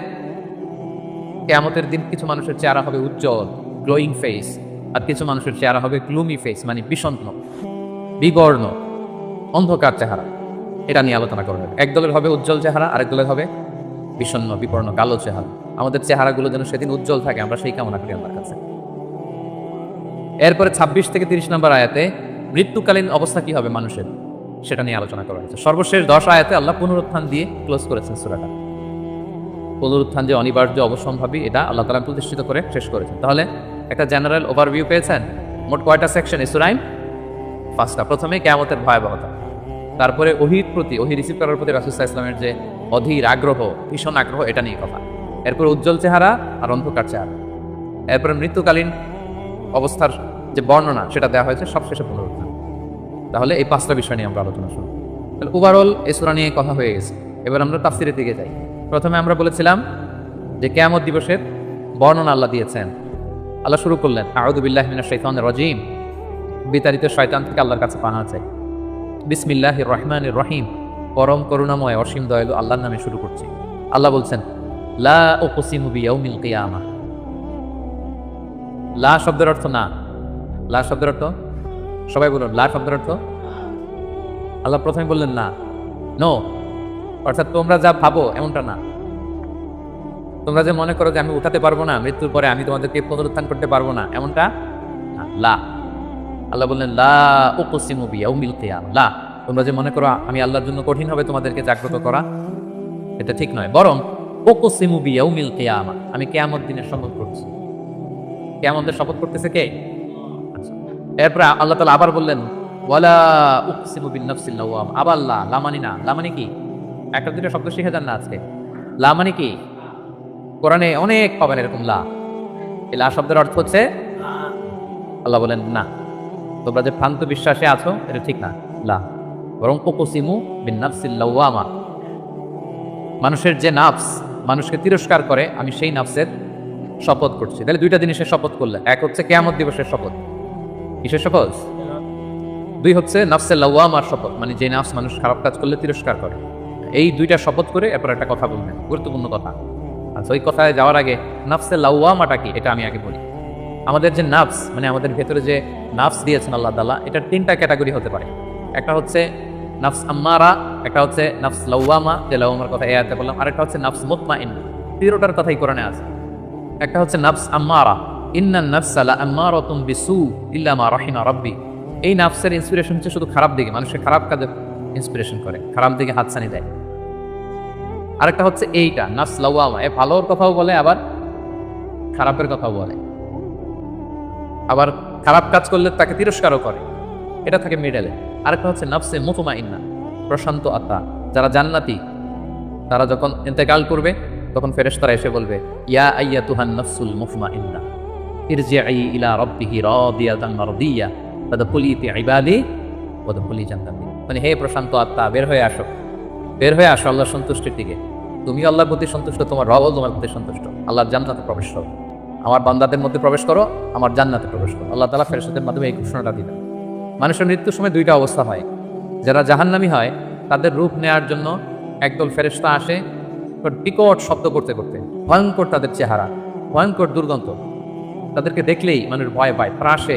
কিয়ামতের দিন কিছু মানুষের চেহারা হবে উজ্জ্বল, গ্লোয়িং ফেস, আর কিছু মানুষের চেহারা হবে গ্লুমি ফেস, মানে বিষণ্ণ, বিবর্ণ, অন্ধকার চেহারা। এটা নিয়ে আলোচনা করা হবে। এক দলের হবে উজ্জ্বল চেহারা, আরেক দলের হবে বিষণ্ণ, বিবর্ণ, কালো চেহারা। আমাদের চেহারাগুলো যেন সেদিন উজ্জ্বল থাকে, আমরা সেই কামনা করি আল্লাহর কাছে। এরপরে 26 থেকে 30 নম্বর আয়াতে মৃত্যুকালীন অবস্থা কি হবে মানুষের, সেটা নিয়ে আলোচনা করা হয়েছে। সর্বশেষ 10 আয়াতে আল্লাহ পুনরুত্থান দিয়ে ক্লোজ করেছেন সূরাটা। পুনরুত্থান যে অনিবার্য, অবশ্যম্ভাবী, এটা আল্লাহ তাআলা প্রতিষ্ঠিত করে শেষ করেছেন। তাহলে একটা জেনারেল ওভারভিউ পেয়েছেন। মোট কয়টা সেকশন এই সূরায়? 5টা। প্রথমে কিয়ামতের ভয়াবহতা, তারপরে ওহীর প্রতি, ওহী রিসিভ করার প্রতি রাসূল সাল্লাল্লাহু আলাইহি ওয়াসাল্লামের যে অধীর আগ্রহ, ভীষণ আগ্রহ, এটা নিয়ে কথা। এরপর উজ্জ্বল চেহারা আর অন্ধকার চেহারা। এরপরে মৃত্যুকালীন অবস্থার যে বর্ণনা, সেটা দেওয়া হয়েছে। সবশেষে পুনরুত্থান। তাহলে এই 5টা বিষয় নিয়ে আমরা আলোচনা শুরু। তাহলে ওভারঅল এই সূরা নিয়ে কথা হয়ে গেছে। এবার আমরা তাফসীরের দিকে যাই। প্রথমে আমরা বলেছিলাম যে কিয়ামত দিবসের বর্ণনা আল্লাহ দিয়েছেন। আল্লাহ শুরু করলেন আউযু বিল্লাহি মিনাশ শাইতানির রাজীম, বিতাড়িত শয়তান থেকে আল্লাহর কাছে পানাহ চাই। বিসমিল্লাহির রহমানির রহিম, পরম করুণাময় অসীম দয়ালু আল্লাহর নামে শুরু করছি। আল্লাহ বলছেন লা উকসিমু বিয়াউমিল কিয়ামা। লা শব্দের অর্থ না। লা শব্দের অর্থ, সবাই বলুন, লা শব্দের অর্থ। আল্লাহ প্রথমে বললেন না, নো, অর্থাৎ তোমরা যা ভাবো এমনটা না। তোমরা যে মনে করো যে আমি উঠাতে পারবো না, মৃত্যুর পরে আমি তোমাদেরকে পুনরুত্থান করতে পারবো না, এমনটা না। লা। আল্লাহ বললেন লা উকসিমু বিয়াউমিল কিয়ামা, লা, তোমরা যে মনে করো আমি আল্লাহর জন্য কঠিন হবে তোমাদেরকে জাগ্রত করা, এটা ঠিক নয়। বরং উকসিমু বিয়াউমিল কিয়ামা, আমি কিয়ামত দিনের শপথ করছি। কিয়ামতের শপথ করতেছে কে? আচ্ছা। এরপর আল্লাহ তাআলা আবার বললেন ওয়ালা উকসিমু বিন নাফসিল লাওয়াম, আবার লা, লা মানে না। লা মানে কি? একটা দুটো শব্দ শিখে যান না আজকে। লা মানে কি? কোরআনে অনেক পাবেন এরকম লা। এই লা শব্দের অর্থ হচ্ছে আল্লাহ বলেন না, তোমরা যে ভ্রান্ত বিশ্বাসে আছো এটা ঠিক না, লা। বরং উকসিমু বিন নাফসিল লাওয়ামা, মানুষের যে নাফস মানুষকে তিরস্কার করে, আমি সেই নাফসের শপথ করছি। তাহলে 2টা জিনিসের শপথ করলেন। এক হচ্ছে কিয়ামত দিবসের শপথ। কিসের শপথ? 2 হচ্ছে নাফসে লাওয়ামার শপথ, মানে যে নাফস মানুষ খারাপ কাজ করলে তিরস্কার করে। এই 2টা শপথ করে এরপর একটা কথা বলবেন, গুরুত্বপূর্ণ কথা। আচ্ছা, ওই কথায় যাওয়ার আগে নাফসে লাওয়ামাটা কি এটা আমি আগে বলি। আমাদের যে নাফস, মানে আমাদের ভেতরে যে নাফস দিয়েছেন আল্লাহ তাআলা, এটার 3টা ক্যাটাগরি হতে পারে। একটা হচ্ছে নাফস আম্মারা, একটা হচ্ছে নাফস লাওয়ামা, যে লাওয়ামার কথা এই আয়াতে বললাম, আরেকটা হচ্ছে নাফস মুতমাইন্না, তিনটার কথাই কোরআনে আছে। একটা হচ্ছে নাফস আম্মারা, ইন্নান নাফসা লাআম্মারাতুম বিসু ইল্লা মা রাহিমা রাব্বি। এই নাফসের ইন্সপিরেশন হচ্ছে শুধু খারাপ দিকে, মানুষের খারাপ কাজে ইন্সপিরেশন করে, খারাপ দিকে হাতছানি দেয়। আরেকটা হচ্ছে এইটা নাফস লাওয়ামা, এ ভালোর কথাও বলে আবার খারাপের কথাও বলে, আবার খারাপ কাজ করলে তাকে তিরস্কারও করে, এটা থাকে মিডলে। আরেকটা হচ্ছে নাফসে মুতমাইন্না, প্রশান্ত আত্মা। যারা জান্নাতি তারা যখন ইন্তেকাল করবে তখন ফেরেশতারা এসে বলবে, ইয়া আইয়াতুহান নাফসুল মুতমাইন্না ইরজিই ইলা রাব্বিহি রাদিয়াতান মারদিয়া ফাদখুলি ফি ইবাদি ওয়াদখুলি জান্নাতি। মানে হে প্রশান্ত আত্মা, বের হয়ে আসো, বের হয়ে আসো আল্লাহর সন্তুষ্টির দিকে। তুমি আল্লাহর প্রতি সন্তুষ্ট, তোমার রবও তোমার প্রতি সন্তুষ্ট। আল্লাহর জান্নাতে প্রবেশ করো, আমার বান্দাদের মধ্যে প্রবেশ করো, আমার জান্নাতে প্রবেশ করো। আল্লাহ তাআলা ফেরেশতাদের মাধ্যমে এই ঘোষণাটা দিলেন। মানুষের মৃত্যুর সময় দুইটা অবস্থা হয়। যারা জাহান্নামী হয় তাদের রূপ নেয়ার জন্য একদল ফেরেশতা আসে বিকট শব্দ করতে করতে, ভয়ঙ্কর তাদের চেহারা, ভয়ঙ্কর দুর্গন্ধ, তাদেরকে দেখলেই মানুষ ভয় পায়, ত্রাসে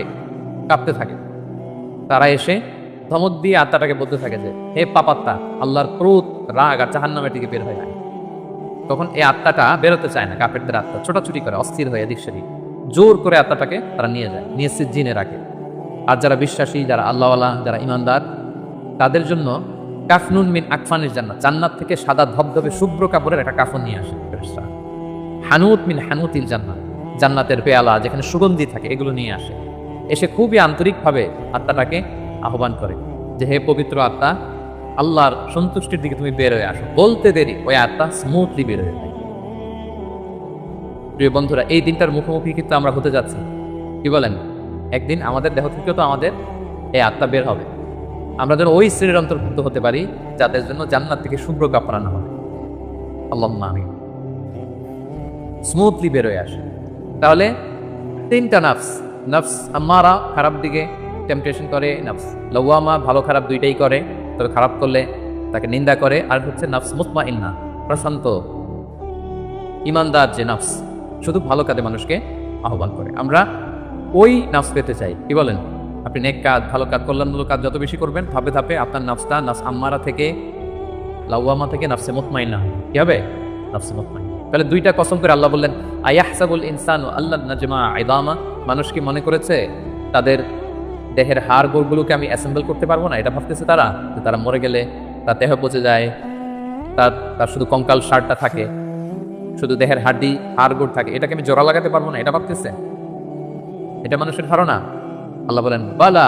কাঁপতে থাকে। তারা এসে ধমক দিয়ে আত্মাটাকে বলতে থাকে যে, হে পাপাত্মা, আল্লাহর ক্রোধ, রাগ আর জাহান্নামের দিকে বের হয়ে যায়। তখন এই আত্মাটা বেরোতে চায় না, কাফেরদের আত্মা ছোটাছুটি করে, অস্থির হয়ে এদিক সেদিক, জোর করে আত্মাটাকে তারা নিয়ে যায়, নিয়ে সিজ্জিনে রাখে। আর যারা বিশ্বাসী, যারা আল্লাহওয়ালা, যারা ইমানদার, তাদের জন্য কাফনুন মিন আকফানির জান্নাত, জান্নাত থেকে সাদা ধবধবে শুভ্র কাপড়ের একটা কাফন নিয়ে আসে ফেরেশতা। হানুত মিন হানুতিল জান্নাত, জান্নাতের পেয়ালা যেখানে সুগন্ধি থাকে, এগুলো নিয়ে আসে। এসে খুবই আন্তরিকভাবে আত্মাটাকে আহ্বান করে যে, হে পবিত্র আত্মা, আল্লাহর সন্তুষ্টির দিকে তুমি বের হয়ে আসো। বলতে দেরি ওই আত্মা স্মুথলি বের হয়ে যায়। প্রিয় বন্ধুরা, এই দিনটার মুখোমুখি কিন্তু আমরা হতে যাচ্ছি। কি বলেন? একদিন আমাদের দেহ থেকেও তো আমাদের এই আত্মা বের হবে। আমরা যেন ওই শ্রেণীর অন্তর্ভুক্ত হতে পারি যাদের জন্য জান্নাত থেকে শুভ্র কাপড় আনা হবে। আল্লাহুম্মা আমিন। স্মুথলি বের হয়ে আসে। তাহলে তিনটা নাফস, নাফস আম্মারা খারাপ দিকে টেম্পটেশন করে, নাফস লাওয়ামা ভালো খারাপ দুইটাই করে, তবে খারাপ করলে তাকে নিন্দা করে, আর হচ্ছে নাফস মুতমাইন্না প্রশান্ত ইমানদার যে নাফস শুধু ভালো কাজে মানুষকে আহ্বান করে। আমরা ওই নাফস পেতে চাই। কি বলেন? আপনি নেক কাজ, ভালো কাজ, কল্যাণমূলক কাজ যত বেশি করবেন, ধাপে ধাপে আপনার নাফসটা নাফস আম্মারা থেকে, লাওয়ামা থেকে নাফসে মুতমাইন্না কি হবে? নাফসে মুতমাইন্না। তাহলে দুইটা কসম করে আল্লাহ বললেন, আয়াহসাবুল ইনসানু আল্লাহ নাজমা ইদামা, মানুষ কি মনে করেছে তাদের দেহের হাড় গোড়গুলোকে আমি অ্যাসেম্বল করতে পারবো না? এটা ভাবতেছে তারা, যে তারা মরে গেলে তার দেহ পচে যায়, তার শুধু কঙ্কাল সারটা থাকে, শুধু দেহের হাড্ডি হাড় গোড় থাকে, এটাকে আমি জোড়া লাগাতে পারবো না, এটা ভাবতেছে? এটা মানুষের ধারণা? আল্লাহ বলেন, বালা,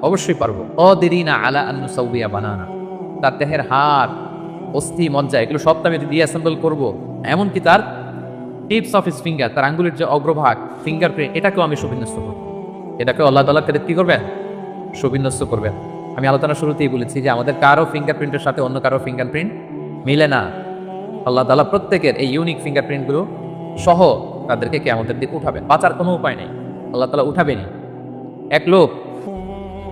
অবশ্যই পারবো। অদিরিনা আলা আন নুসাউবিয়া বানানা, তার দেহের হাড়, অস্থি, মজ্জা, এগুলো সব আমি দিয়ে অ্যাসেম্বল করবো। এমনকি তার টিপস অফ হিজ ফিঙ্গার, তার আঙ্গুলের যে অগ্রভাগ, ফিঙ্গার প্রিন্ট, এটাকেও আমি সুবিন্যস্ত করবো। এটাকে আল্লাহ তাআলা কি করবেন? সুবিন্যস্ত করবেন। আমি আলোচনা শুরুতেই বলেছি যে আমাদের কারো ফিঙ্গারপ্রিন্টের সাথে অন্য কারো ফিঙ্গারপ্রিন্ট মিলে না। আল্লাহ তাআলা প্রত্যেকের এই ইউনিক ফিঙ্গারপ্রিন্টগুলো সহ তাদেরকে কিয়ামতের দিন উঠাবেন, বাঁচার কোনো উপায় নেই, আল্লাহ তাআলা উঠাবেনই। এক লোক,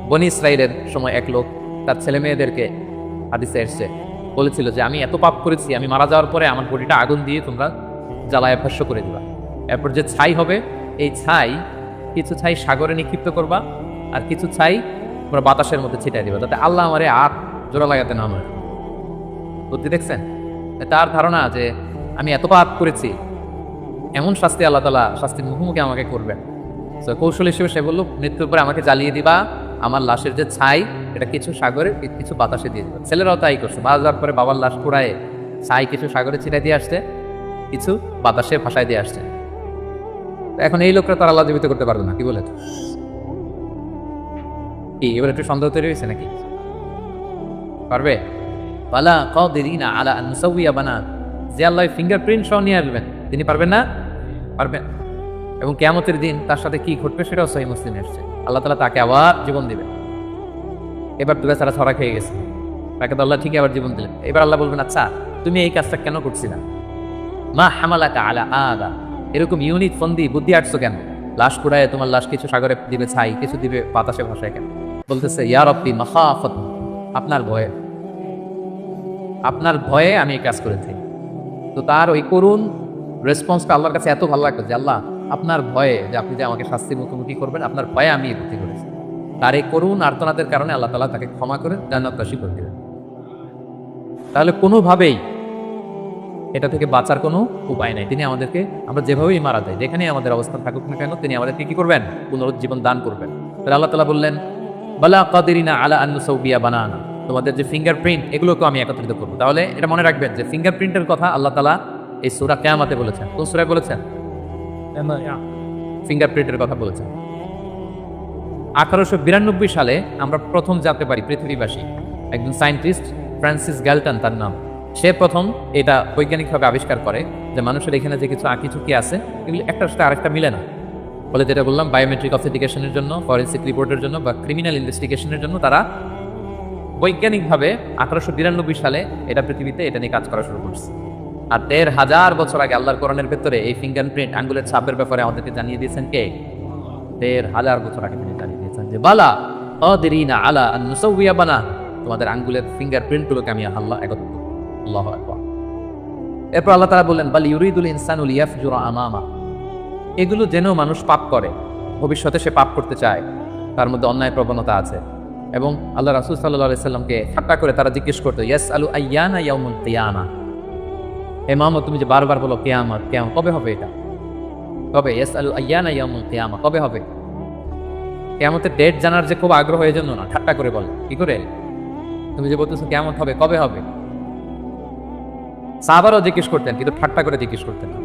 বনি ইসরাইলের সময় এক লোক তার ছেলে মেয়েদেরকে, হাদিসে এসেছে, বলেছিল যে আমি এত পাপ করেছি, আমি মারা যাওয়ার পরে আমার বডিটা আগুন দিয়ে তোমরা জ্বালায় ভস্য করে দিবা। এরপর যে ছাই হবে, এই ছাই, কিছু ছাই সাগরে নিক্ষিপ্ত করবা, আর কিছু ছাই তোমরা বাতাসের মধ্যে ছিটাই দিবা, যাতে আল্লাহ আমারে আর জোড়া লাগাতে না হয়। বুদ্ধি দেখছেন? তার ধারণা যে আমি এত পাপ করেছি, এমন শাস্তি আল্লাহ তাআলা শাস্তির মুখোমুখি আমাকে করবেন। কৌশল হিসেবে সে বলল, মৃত্যুর পরে আমাকে জ্বালিয়ে দিবা, আমার লাশের যে ছাই, এটা কিছু সাগরে কিছু বাতাসে দিয়ে দিবা। ছেলেরাও তাই করছে, মারা যাওয়ার পরে বাবার লাশ পুড়ায় ছাই কিছু সাগরে ছিটাই দিয়ে আসছে, কিছু বাতাসে ভাসায় দিয়ে আসছে। এখন এই লোকরা তার আল্লাহ জীবিত করতে পারবে না। কি বলে? কি এবার একটু সন্দেহ তৈরি হয়েছে নাকি? পারবে? বালা কাদিরিনা আলা আন নুসাউইয়া বানাত, যে আল্লাহ ফিঙ্গারপ্রিন্ট সহ নিয়ে আসবেন, তিনি পারবেন না? পারবেন। এবং কিয়ামতের দিন তার সাথে কি ঘটবে সেটাও সহিহ মুসলিমে এসেছে। আল্লাহ তাআলা তাকে আবার জীবন দিবেন। এবার তো বেচারা ছড়া খেয়ে গেছে, তাকে তো আল্লাহ ঠিকই আবার জীবন দিলেন। এবার আল্লাহ বলবেন, আচ্ছা তুমি এই কাজটা কেন করছিলা? মা হামালাকা আলা আদা, এরকম ইউনিক ফন্দি বুদ্ধি আটছো কেন? লাশ কুড়ায় তোমার লাশ কিছু সাগরে দিবে ছাই, কিছু দিবে বাতাসে ভাসায় কেন? বলতেছে, ইয়া রব্বি মাখাফাত, আপনার ভয়ে, আপনার ভয়ে আমি এই কাজ করেছি। তো তার ওই করুণ রেসপন্সটা আল্লাহর কাছে এত ভালো লাগলো যে, আল্লাহ আপনার ভয়ে, যে আপনি যে আমাকে শাস্তির মুখোমুখি করবেন, আপনার ভয়ে আমি এই ক্ষতি করেছি। তার এই করুণ আর্তনাদের কারণে আল্লাহ তাআলা তাকে ক্ষমা করে জান্নাতবাসী করে দিলেন। তাহলে কোনোভাবেই এটা থেকে বাঁচার কোনো উপায় নাই। তিনি আমাদেরকে, আমরা যেভাবেই মারা যাই, যেখানেই আমাদের অবস্থান থাকুক না কেন, তিনি আমাদেরকে কি করবেন? পুনরুজ্জীবন দান করবেন। তাহলে আল্লাহ তাআলা বললেন, বালা কাদিরিনা আলা আন নুসাউবিয়া বানানা, তোমাদের যে ফিঙ্গারপ্রিন্ট এগুলোকে আমি একত্রিত করবো। তাহলে এটা মনে রাখবেন যে ফিঙ্গারপ্রিন্টের কথা আল্লাহ তাআলা এই সূরা কিয়ামতে বলেছেন। কোন সূরায় বলেছেন? ফিঙ্গারপ্রিন্টের কথা বলেছেন। 1892 সালে আমরা প্রথম জানতে পারি, পৃথিবীবাসী একজন সায়েন্টিস্ট ফ্রান্সিস গ্যালটন তার নাম, সে প্রথম এটা বৈজ্ঞানিকভাবে আবিষ্কার করে যে মানুষের এখানে যে কিছু আঁকিঝুঁকি আছে এগুলি একটার সাথে আরেকটা মিলে না। ফলে যেটা বললাম, বায়োমেট্রিক অথেন্টিকেশনের জন্য, ফরেন্সিক রিপোর্টের জন্য বা ক্রিমিনাল ইনভেস্টিগেশনের জন্য তারা বৈজ্ঞানিকভাবে 1892 সালে এটা পৃথিবীতে এটা নিয়ে কাজ করা শুরু করছে। আর 1000 বছর আগে আল্লাহর কোরআনের ভেতরে এই ফিঙ্গারপ্রিন্ট, আঙ্গুলের ছাপের ব্যাপারে আমাদেরকে জানিয়ে দিয়েছেন কে? 1000 বছর আগে তিনি জানিয়ে দিয়েছেন যে বালা কাদিরিনা আলা আন নুসাউইয়া বানা, তোমাদের আঙ্গুলের ফিঙ্গারপ্রিন্টগুলোকে আমি আল্লাহ একত্রিত করব। আল্লাহু আকবার। এরপর আল্লাহ তাআলা বললেন, বাল ইউরিদুল ইনসানু লিয়াফজুরা আমামা, এগুলো জেনেও মানুষ পাপ করে, ভবিষ্যতে সে পাপ করতে চায়, তার মধ্যে অন্যায় প্রবণতা আছে। এবং আল্লাহ রাসূল সাল্লাল্লাহু আলাইহি সাল্লামকে ঠাট্টা করে তারা জিজ্ঞেস করতো, ইয়াসআলু আইয়ানা ইয়াউমুল কিয়ামা, হে মুহাম্মদ তুমি যে বারবার বলো কিয়ামত, কিয়ামত কবে হবে? এটা কবে? ইয়াসআলু আইয়ানা ইয়াউমুল কিয়ামা, কবে হবে? কিয়ামতের ডেট জানার যে খুব আগ্রহ, এই জন্য না, ঠাট্টা করে বলে। কি করে? তুমি যে বলতেছো কিয়ামত হবে, কবে হবে? সাহাবারাও জিজ্ঞেস করতেন, কিন্তু ঠাট্টা করে জিজ্ঞেস করতেন না,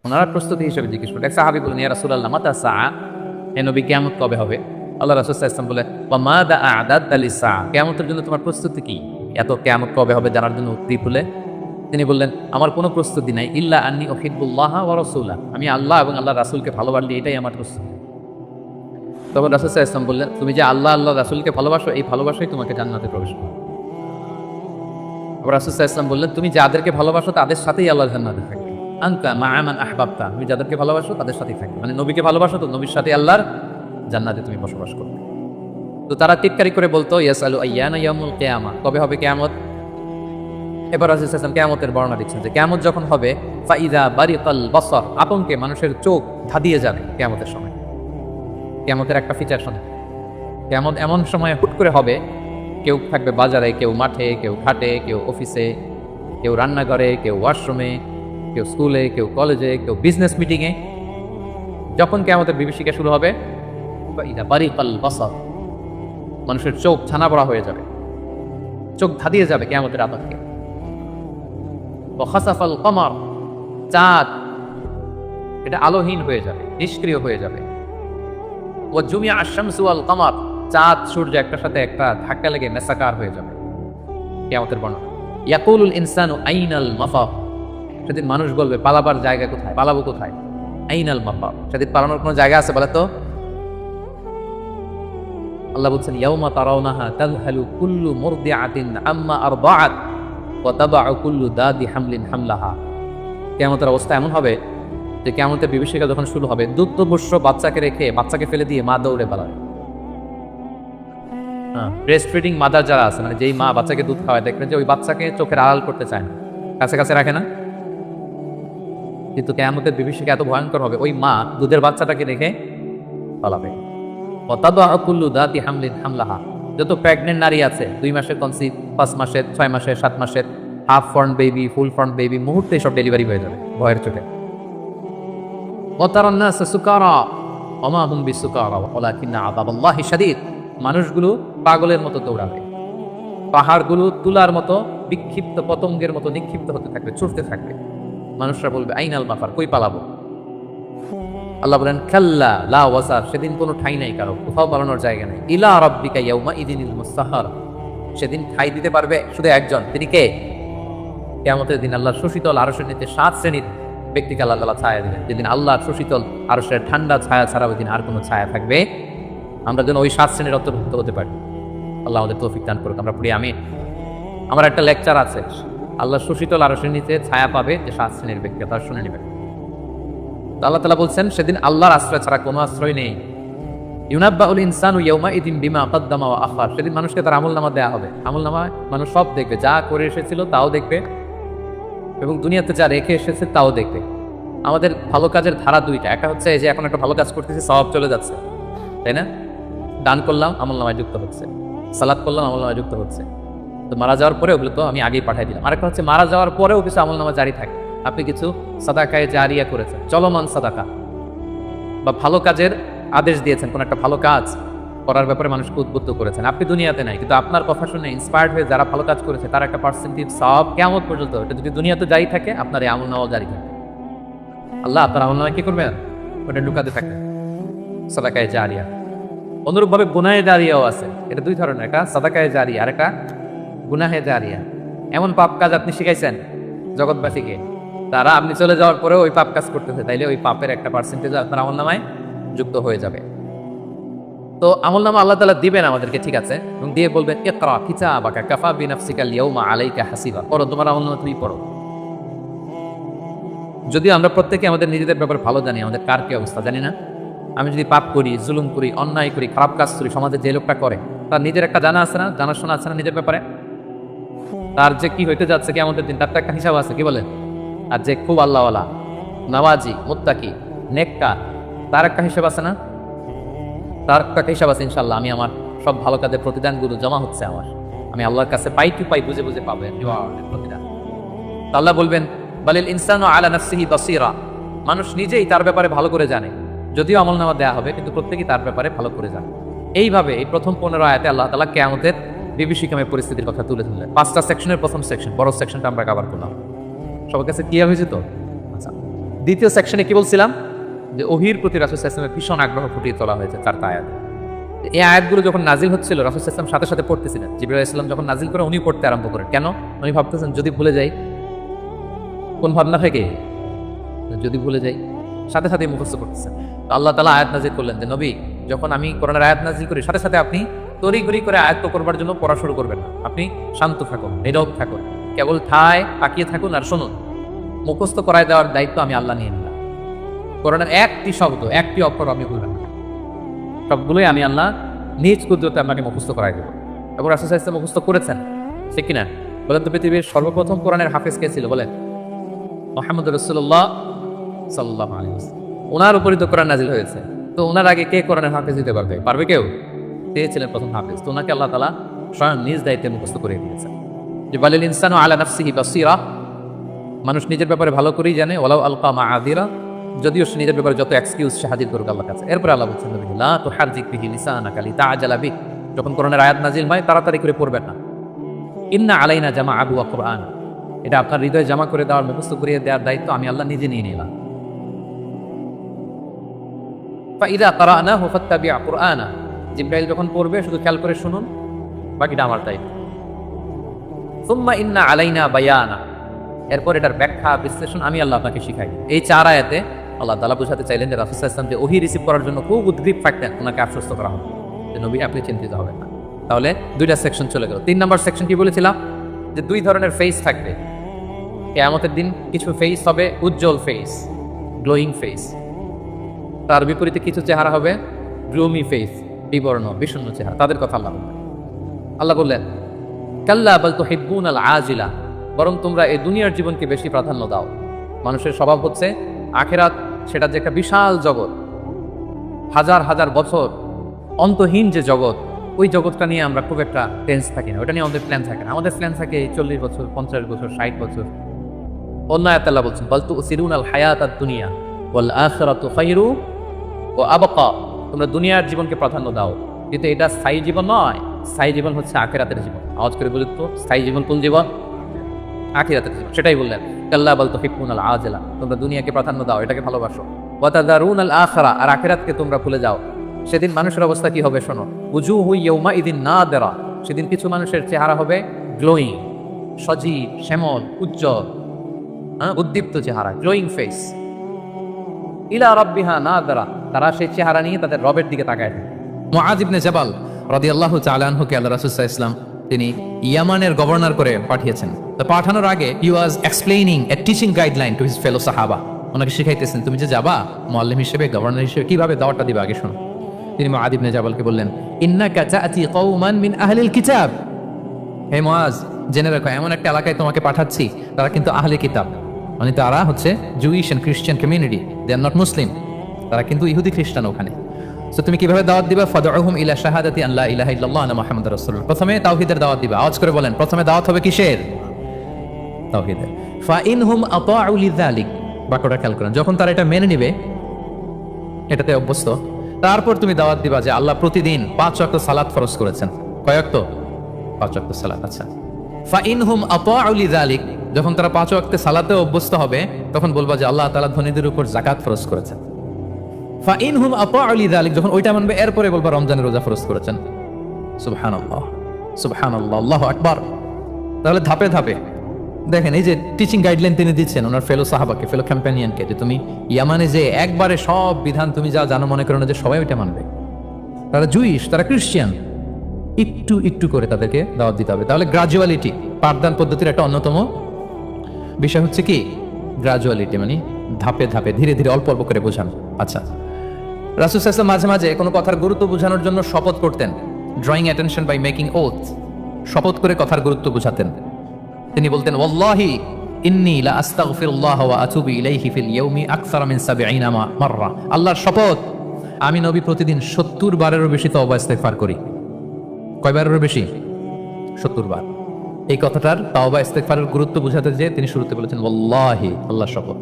ওনারা প্রস্তুতি হিসেবে জিজ্ঞেস করতেন। এক সাহাবী বলেন, ইয়া রাসূলুল্লাহ মাতা সাআ, হে নবী কিয়ামত কবে হবে? আল্লাহ রাসূল সাল্লাল্লাহু আলাইহি ওয়াসাল্লাম বলে, ওয়া মাদা আ'দাদতা লিস-সাআ, কিয়ামতের জন্য তোমার প্রস্তুতি কি? এত কিয়ামত কবে হবে জানার জন্য উত্তেজিত হলে তিনি বললেন, আমার কোনো প্রস্তুতি নাই, ইল্লা আন্নী উহিব্বুল্লাহ ওয়া রাসূলা, আমি আল্লাহ এবং আল্লাহর রাসূলকে ভালোবাসি, এটাই আমার প্রস্তুতি। তখন রাসূল সাল্লাল্লাহু আলাইহি ওয়াসাল্লাম বললেন, তুমি যে আল্লাহ আল্লাহর রাসূলকে ভালোবাসো, এই ভালোবাসাই তোমাকে জান্নাতে প্রবেশ করাবে। আবার রাসূল সাল্লাল্লাহু আলাইহি ওয়াসাল্লাম বললেন, তুমি যাদেরকে ভালোবাসো তাদের সাথেই আল্লাহ জান্নাতে থাকবে। আনতা মা'a মান আহবাবতা, তুমি যাদেরকে ভালোবাসো তাদের সাথেই থাকবে, মানে নবীকে ভালোবাসো তো নবীর সাথে আল্লাহর জান্নাতে তুমি বসবাস করবে। তো তারা টিটকারি করে বলতো, ইয়াসআলু আইয়ানা ইয়াউমুল কিয়ামা, কবে হবে কিয়ামত? এবার রাসূল সাল্লাল্লাহু আলাইহি ওয়াসাল্লাম কিয়ামতের বর্ণনা দিচ্ছেন যে কিয়ামত যখন হবে, ফাইযা বারিকাল বাসার, আতঙ্কে মানুষের চোখ ধাঁধিয়ে যাবে কিয়ামতের সময়। কিয়ামতের একটা ফিচার শোনে, কিয়ামত এমন সময় হুট করে হবে, কেউ থাকবে বাজারে, কেউ মাঠে, কেউ ঘাটে, কেউ অফিসে, কেউ রান্নাঘরে, কেউ ওয়াশরুমে, কেউ স্কুলে, কেউ কলেজে, কেউ বিজনেস মিটিংয়ে। যখন কিয়ামতের বিভীষিকা শুরু হবে, ফাইযা বারিকাল বাসার, মানুষের চোখ ছানা বড়া হয়ে যাবে, চোখ ধাঁধিয়ে যাবে কিয়ামতের আতঙ্কে। ওয়া খাসাফাল কমর, চাঁদ এটা আলোহীন হয়ে যাবে, নিষ্ক্রিয় হয়ে যাবে। ওয়া জুমিআ আশ-শামসু ওয়াল কমর, চাঁদ সূর্য একটার সাথে একটা ধাক্কা লেগে মেসাকার হয়ে যাবে। কিয়ামতের বর্ণনা, ইয়াকুলুল ইনসানু আইনাল মাফার, সেদিন মানুষ বলবে পালাবার জায়গা কোথায়, পালাবো কোথায়? আইনাল মাফার, সেদিন পালানোর কোনো জায়গা আছে বলে তো? আল্লাহ বলছেন, ইয়াউমা তারাউনাহা তাযহালু কুল্লু মুরদিআতিন আম্মা আরদাআত ওয়া তাদাউ কুল্লু দাদি হামলিন হামলাহা। কিয়ামতের অবস্থা এমন হবে যে কিয়ামতের বিভীষিকা যখন শুরু হবে, দুগ্ধপোষ্য বাচ্চাকে রেখে, বাচ্চাকে ফেলে দিয়ে মা দৌড়ে পালাবে। ব্রেস্ট ফিডিং মাদার যারা আছে, মানে যেই মা বাচ্চাকে দুধ খাওয়ায়, দেখবেন যে ওই বাচ্চাকে চোখের আড়াল করতে চায় না, কাছে কাছে রাখে না। কিন্তু কিয়ামতের বিভীষিকা এত ভয়ঙ্কর হবে, ওই মা দুধের বাচ্চাটাকে রেখে পালাবে। কুল্লু দাতি হামলিন হামলাহা, যত প্রেগনেন্ট নারী আছে, 2 মাসের কনসিভ, 5 মাসের, 6 মাসের, 7 মাসের, half form baby, full form baby, মুহূর্তে সব ডেলিভারি হয়ে যাবে ভয়ের চোটে। ওয়াতারান নাস সুকারা ওমা হুম বিসুকারা ওয়ালাকিন্না আযাবাল্লাহি শাদীদ, মানুষগুলো পাগলের মতো দৌড়াবে, পাহাড়গুলো তুলার মতো বিক্ষিপ্ত পতঙ্গের মতো নিক্ষিপ্ত হতে থাকবে, ছুটতে থাকবে। মানুষরা বলবে আইনাল মাফার, কই পালাবো? আল্লাহ বলেন, কাল্লা লা ওয়াজার, সেদিন কোনো ঠাই নাই, কারো কোথাও পালানোর জায়গা নেই। ইলা রাব্বিকা ইয়াউমা ইদিনিল মুস্তাহার, সেদিন ঠাই দিতে পারবে শুধু একজন, তিনি কে? কিয়ামতের দিন আল্লাহর সুশীতল আরশের নিচে 7 শ্রেণীর ব্যক্তিকে আল্লাহ তাআলা ছায়া দিবেন। যেদিন আল্লাহর সুশীতল আরশের ঠান্ডা ছায়া ছাড়া ওই দিন আর কোনো ছায়া থাকবে। আমরা যেন ওই 7 শ্রেণীর অন্তর্ভুক্ত হতে পারি। আল্লাহ আমাদের তৌফিক দান করুক, আমরা পড়ি আমিন। আমার একটা লেকচার আছে, আল্লাহর সুশীতল আরশের নিচে ছায়া পাবে যে 7 শ্রেণীর ব্যক্তি, তারা শুনে নেবেন। আল্লাহ তাআলা বলছেন, সেদিন আল্লাহর আশ্রয় ছাড়া কোনো আশ্রয় নেই। ইউনাব্বাউল ইনসানু ইয়াউমা ইদিন বিমা কাদ্দামা ওয়া আখার, সেদিন মানুষকে তার আমলনামা দেয়া হবে। আমলনামা মানুষ সব দেখবে, যা করে এসেছিল তাও দেখবে, এবং দুনিয়াতে যা রেখে এসেছে তাও দেখবে। আমাদের ভালো কাজের ধারা দুইটা, একটা হচ্ছে এই যে এখন একটা ভালো কাজ করতেছি, সওয়াব চলে যাচ্ছে, তাই না? দান করলাম, আমলনামায় যুক্ত হচ্ছে, সালাত করলাম, আমলনামায় যুক্ত হচ্ছে। তো মারা যাওয়ার পরে ওগুলো তো আমি আগেই পাঠিয়ে দিলাম। আরেকটা হচ্ছে মারা যাওয়ার পরেও কিছু আমলনামা জারি থাকে। আপনি কিছু সাদাকায়ে জারিয়া করেছেন, চলমান সাদাকা, বা ভালো কাজের আদেশ দিয়েছেন, কোন একটা ভালো কাজ করার ব্যাপারে মানুষকে উদ্বুদ্ধ করেছেন। আপনি দুনিয়াতে নাই, কিন্তু আপনার কথা শুনে ইন্সপায়ার্ড হয়ে যারা ভালো কাজ করেছে তার একটা পার্সেন্টেজ সব কিয়ামত পর্যন্ত, এটা যদি দুনিয়াতে জারি থাকে আপনার এই আমলনামাও জারি থাকে। আল্লাহ আপনার আমলনামা কি করবেন? ওটা ঢুকাতে থাকবে, সাদাকায়ে জারিয়া। অনুরূপভাবে গুনাহে জারিয়াও আছে। এটা দুই ধরনের, একটা সাদাকায়ে জারিয়া আর একটা গুনাহে জারিয়া। এমন পাপ কাজ আপনি শিখাইছেন জগৎবাসীকে, তারা আপনি চলে যাওয়ার পরেও ওই পাপ কাজ করতেছে, তাইলে ওই পাপের একটা পার্সেন্টেজ আপনার আমলনামায় যুক্ত হয়ে যাবে। তো আমলনামা আল্লাহ তাআলা দিবেন আমাদেরকে, ঠিক আছে, এবং দিয়ে বলবেন ইকরা কিতাবাকা কাফা বিনাফসিকা আল-ইয়াওমা আলাইকা হাসিবা, পড়ো তোমার আমলনামা তুমি পড়ো। যদি আমরা প্রত্যেকে আমাদের নিজেদের ব্যাপারে ভালো জানি, আমাদের কার কি অবস্থা জানি না। আমি যদি পাপ করি, জুলুম করি, অন্যায় করি, খারাপ কাজ করি, সমাজে যে লোকটা করে তার নিজের একটা জানা আছে না, জানাশোনা আছে না নিজের ব্যাপারে, তার যে কি হইতে যাচ্ছে কি আমাদের দিন, তার তো একটা হিসাব আছে, কি বলে? আর যে খুব আল্লাহওয়ালা, নামাজি, মুত্তাকি, নেককার, তার একটা হিসাব আছে না? তার একটা হিসাব আছে। ইনশাল্লাহ আমি আমার সব ভালো কাজের প্রতিদানগুলো জমা হচ্ছে আমার, আমি আল্লাহর কাছে পাই টু পাই, বুঝে বুঝে পাবো প্রতিদান। তো আল্লাহ বলবেন বালিল ইনসানু আলা নাফসিহি বাসীরা, মানুষ নিজেই তার ব্যাপারে ভালো করে জানে, যদিও আমলনামা দেয়া হবে কিন্তু প্রত্যেকেই তার ব্যাপারে ভালো করে জানে। এইভাবে এই প্রথম 15 আয়াতে আল্লাহ তাআলা কিয়ামতের বিভীষিকাময় পরিস্থিতির কথা তুলে ধরলেন। 5টা সেকশনের প্রথম সেকশন, বড় সেকশনটা আমরা কভার করলাম। সবার কাছে ক্লিয়ার হয়েছে তো? আচ্ছা, দ্বিতীয় সেকশনে কি বলছিলাম? যে ওহীর প্রতি রাসূল সাল্লাল্লাহু আলাইহি ওয়াসাল্লামের ভীষণ আগ্রহ ফুটিয়ে তোলা হয়েছে 4টা আয়াতে। এই আয়াতগুলো যখন নাজিল হচ্ছিল রাসূল সাল্লাল্লাহু আলাইহি ওয়াসাল্লাম সাথে সাথে পড়তেছিলেন। জিবরাইল আলাইহিস সালাম যখন নাজিল করে উনি পড়তে আরম্ভ করেন। কেন? উনি ভাবতেছেন যদি ভুলে যাই, কোন ভাবনা থেকে যদি ভুলে যাই, সাথে সাথে মুখস্থ করতেছেন। তো আল্লাহ তাআলা আয়াত নাজিল করলেন যে নবী, যখন আমি কোরআনের আয়াত নাজিল করি সাথে সাথে আপনি তড়িঘড়ি করে আয়াত্ত করবার জন্য পড়া শুরু করবেন না। আপনি শান্ত থাকুন, নীরব থাকুন, কেবল ঠায় তাকিয়ে থাকুন আর শুনুন। মুখস্থ করায় দেওয়ার দায়িত্ব আমি আল্লাহ নিয়ে নিলাম। কোরআনের একটি শব্দ, একটি অক্ষর আমি ভুলবেন না, সবগুলোই আমি আল্লাহ নিজ কুদরতে আপনাকে মুখস্থ করাই দেব। এবং রাসূল সাল্লাল্লাহু আলাইহি ওয়াসাল্লাম মুখস্থ করেছেন, ঠিক কিনা বলেন তো? পৃথিবীর সর্বপ্রথম কোরআনের হাফেজ কে ছিল বলেন? মুহাম্মদুর রাসূলুল্লাহ সাল্লাল্লাহু আলাইহি ওয়াসাল্লাম। ওনার উপরই তো কোরআন নাজিল হয়েছে। তো ওনার আগে কে কোরআনের হাফেজ দিতে পারবে? পারবে কেউ? তিনি ছিলেন প্রথম হাফেজ। তো ওনাকে আল্লাহ তাআলা স্বয়ং নিজ দায়িত্বে মুখস্থ করে দিয়েছেন যে বালিল ইনসানু আলা নাফসিহি বাসীরা, মানুষ নিজের ব্যাপারে ভালো করেই জানে, ওয়ালাউ আলকা মাআযিরা, যদিও সে নিজের ব্যাপারে যত এক্সকিউজ সে হাজির করুক আল্লাহর কাছে। এরপরে আল্লাহ বলছেন লা তুহারজিক বিহি লিসানাকা লিতাআজালা বিহি, যখন কোরআনের আয়াত নাজিল হয় তাড়াতাড়ি করে পড়বেন না। ইন্না আলাইনা জামাআহু ওয়া কুরআন, এটা আপনার হৃদয়ে জমা করে দেওয়ার, মুখস্থ করিয়ে দেওয়ার দায়িত্ব আমি আল্লাহ নিজে নিয়ে নিলাম। ফাইদা ক্বারানাহু ফাত্তাবি' কুরআনা, জিবরাইল যখন পড়বে শুধু খেয়াল করে শুনুন, বাকিটা আমার দায়িত্ব। সুম্মা ইন্না আলাইনা বায়ানা, এরপর এটার ব্যাখ্যা বিশ্লেষণ আমি আল্লাহ আপনাকে শিখাই। এই 4 আয়াতে আল্লাহ তাআলা বুঝাতে চাইলেন যে রাসূল সাল্লাল্লাহু আলাইহি ওয়াসাল্লাম যে ওহী রিসিভ করার জন্য খুব উদ্গ্রীব থাকতেন, ওনাকে আশ্বস্ত করা হবে যে নবী আপনি চিন্তিত হবেন না। তাহলে 2টা সেকশন চলে গেল। 3 নম্বর সেকশন কি বলেছিলাম? যে 2 ধরনের ফেস থাকবে কিয়ামতের দিন। কিছু ফেস হবে উজ্জ্বল ফেস, গ্লোয়িং ফেস, তার বিপরীতে কিছু চেহারা হবে গ্লুমি ফেস, বিবর্ণ বিষণ্ণ চেহারা। তাদের কথা আল্লাহ বললেন কাল্লা বাল তুহিব্বুনাল আজিলা, বরং তোমরা এই দুনিয়ার জীবনকে বেশি প্রাধান্য দাও। মানুষের স্বভাব হচ্ছে আখিরাত, সেটা যে একটা বিশাল জগৎ, হাজার হাজার বছর অন্তহীন যে জগৎ, ওই জগৎটা নিয়ে আমরা খুব একটা টেন্স থাকি না, ওটা নিয়ে আমাদের প্ল্যান থাকে না। আমাদের প্ল্যান থাকে 40 বছর, 50 বছর, 60 বছর। অন্য আয়াতে আল্লাহ বলছেন বাল তুসিরুনাল হায়াতাদ দুনিয়া ওয়াল আখিরাতু খায়রু ওয়া আবকা, তোমরা দুনিয়ার জীবনকে প্রাধান্য দাও, কিন্তু এটা স্থায়ী জীবন নয়। স্থায়ী জীবন হচ্ছে আখিরাতের জীবন। আওয়াজ করে বলি তো, স্থায়ী জীবন কোন জীবন? আখিরাতের জীবন। সেটাই বললেন কাল্লা বাল তুহিব্বুনাল আজিলা, তোমরা দুনিয়াকে প্রাধান্য দাও, এটাকে ভালোবাসো। ওয়া তাযারুনাল আখিরা, আর আখিরাতকে তোমরা ভুলে যাও। সেদিন মানুষের অবস্থা কি হবে শোনো, উজুহু ইয়াউমা ইদিন নাদিরা, সেদিন কিছু মানুষের চেহারা হবে গ্লোয়িং, সজীব, শ্যামল, উজ্জ্বল, উদ্দীপ্ত চেহারা, গ্লোয়িং ফেস। ইলা রাব্বিহা নাদিরা, তারা সেই চেহারা নিয়ে তাদের রবের দিকে তাকায়। মুআয ইবনে জাবাল রাদিয়াল্লাহু তাআলা আনহুকে আল্লাহ রাসূল সাল্লাল্লাহু আলাইহি ওয়াসাল্লাম তিনি ইয়ামানের গভর্নর করে পাঠিয়েছেন। তো পাঠানোর আগে he was explaining a teaching guideline to his fellow সাহাবা। ওনাকে শিখাইতেছেন তুমি যে যাবা মুআল্লিম হিসেবে, গভর্নর হিসেবে কিভাবে দাওয়াতটা দিবা আগে শোনো। তিনি মুআয ইবনে জাবালকে বললেন ইন্নাকা তা'তি কওমান মিন আহলিল কিতাব, হে মুআয জেনে রাখো এমন একটা এলাকায় তোমাকে পাঠাচ্ছি তারা কিন্তু আহলে কিতাব, মানে তারা হচ্ছে জুইশ এন্ড খ্রিস্টান কমিউনিটি, দে আর নট মুসলিম, তারা কিন্তু ইহুদি খ্রিস্টান ওখানে। সো তুমি কিভাবে দাওয়াত দিবা? ফাদউহুম ইলা শাহাদাতি আন লা ইলাহা ইল্লাল্লাহ ওয়া মুহাম্মাদুর রাসূলুল্লাহ। প্রথমে তাওহীদের দাওয়াত দিবা। আওয়াজ করে বলেন, প্রথমে দাওয়াত হবে কিসের? তাওহীদের। ফাইনহুম আতাউ লিযালিক, বাক্যটা খেয়াল করেন, যখন তারা এটা মেনে নিবে, এটাতে অভ্যস্ত, তারপর তুমি দাওয়াত দিবা যে আল্লাহ প্রতিদিন 5 ওয়াক্ত সালাত ফরজ করেছেন। কয় ওয়াক্ত? 5 ওয়াক্ত সালাত। আচ্ছা, ফাইনহুম আতাউ লিযালিক, যখন তারা 5 ওয়াক্তে সালাতে অভ্যস্ত হবে, তখন বলবা যে আল্লাহ তাআলা ধনীদের উপর যাকাত ফরজ করেছেন। ফাইনহুম আতাউ লিযালিক, যখন ওইটা মানবে, এরপরে বলবা রমজানের রোজা ফরজ করেছেন। সুবহানাল্লাহ, সুবহানাল্লাহ, আল্লাহু আকবার। তাহলে ধাপে ধাপে দেখেন, এই যে টিচিং গাইডলাইন তিনি দিচ্ছেন ওনার ফেলো সাহাবাকে, ফেলো ক্যাম্পেনিয়নকে, যে তুমি ইয়ামানে যে একবারে সব বিধান তুমি যা জানো মনে করো না যে সবাই ওইটা মানবে। তারা জুইশ, তারা খ্রিস্টান, একটু একটু করে তাদেরকে দাওয়াত দিতে হবে। তাহলে গ্রাজুয়ালিটি পাঠদান পদ্ধতির একটা অন্যতম বিষয় হচ্ছে কি? গ্রাজুয়ালিটি, মানে ধাপে ধাপে ধীরে ধীরে অল্প অল্প করে বোঝানো। আচ্ছা, রাসূল সাল্লাল্লাহু আলাইহি ওয়াসাল্লাম মাঝে মাঝে কোনো কথার গুরুত্ব বোঝানোর জন্য শপথ করতেন, drawing attention by making oath, শপথ করে কথার গুরুত্ব বোঝাতেন। তিনি বলতেন, ওয়াল্লাহি ইন্নী লা আস্তাগফিরুল্লাহ ওয়া আতুবু ইলাইহি ফিল ইয়াউমি আকসারা মিন ৭০ মাররা। আল্লাহর শপথ, আমি নবী প্রতিদিন ৭০ বারেরও বেশি তওবা ইস্তেগফার করি। কয়বারেরও বেশি? ৭০ বার। এই কথাটার তওবা ইস্তেগফারের গুরুত্ব বোঝাতে যে তিনি শুরুতে বলেছেন ওয়াল্লাহি, আল্লাহর শপথ।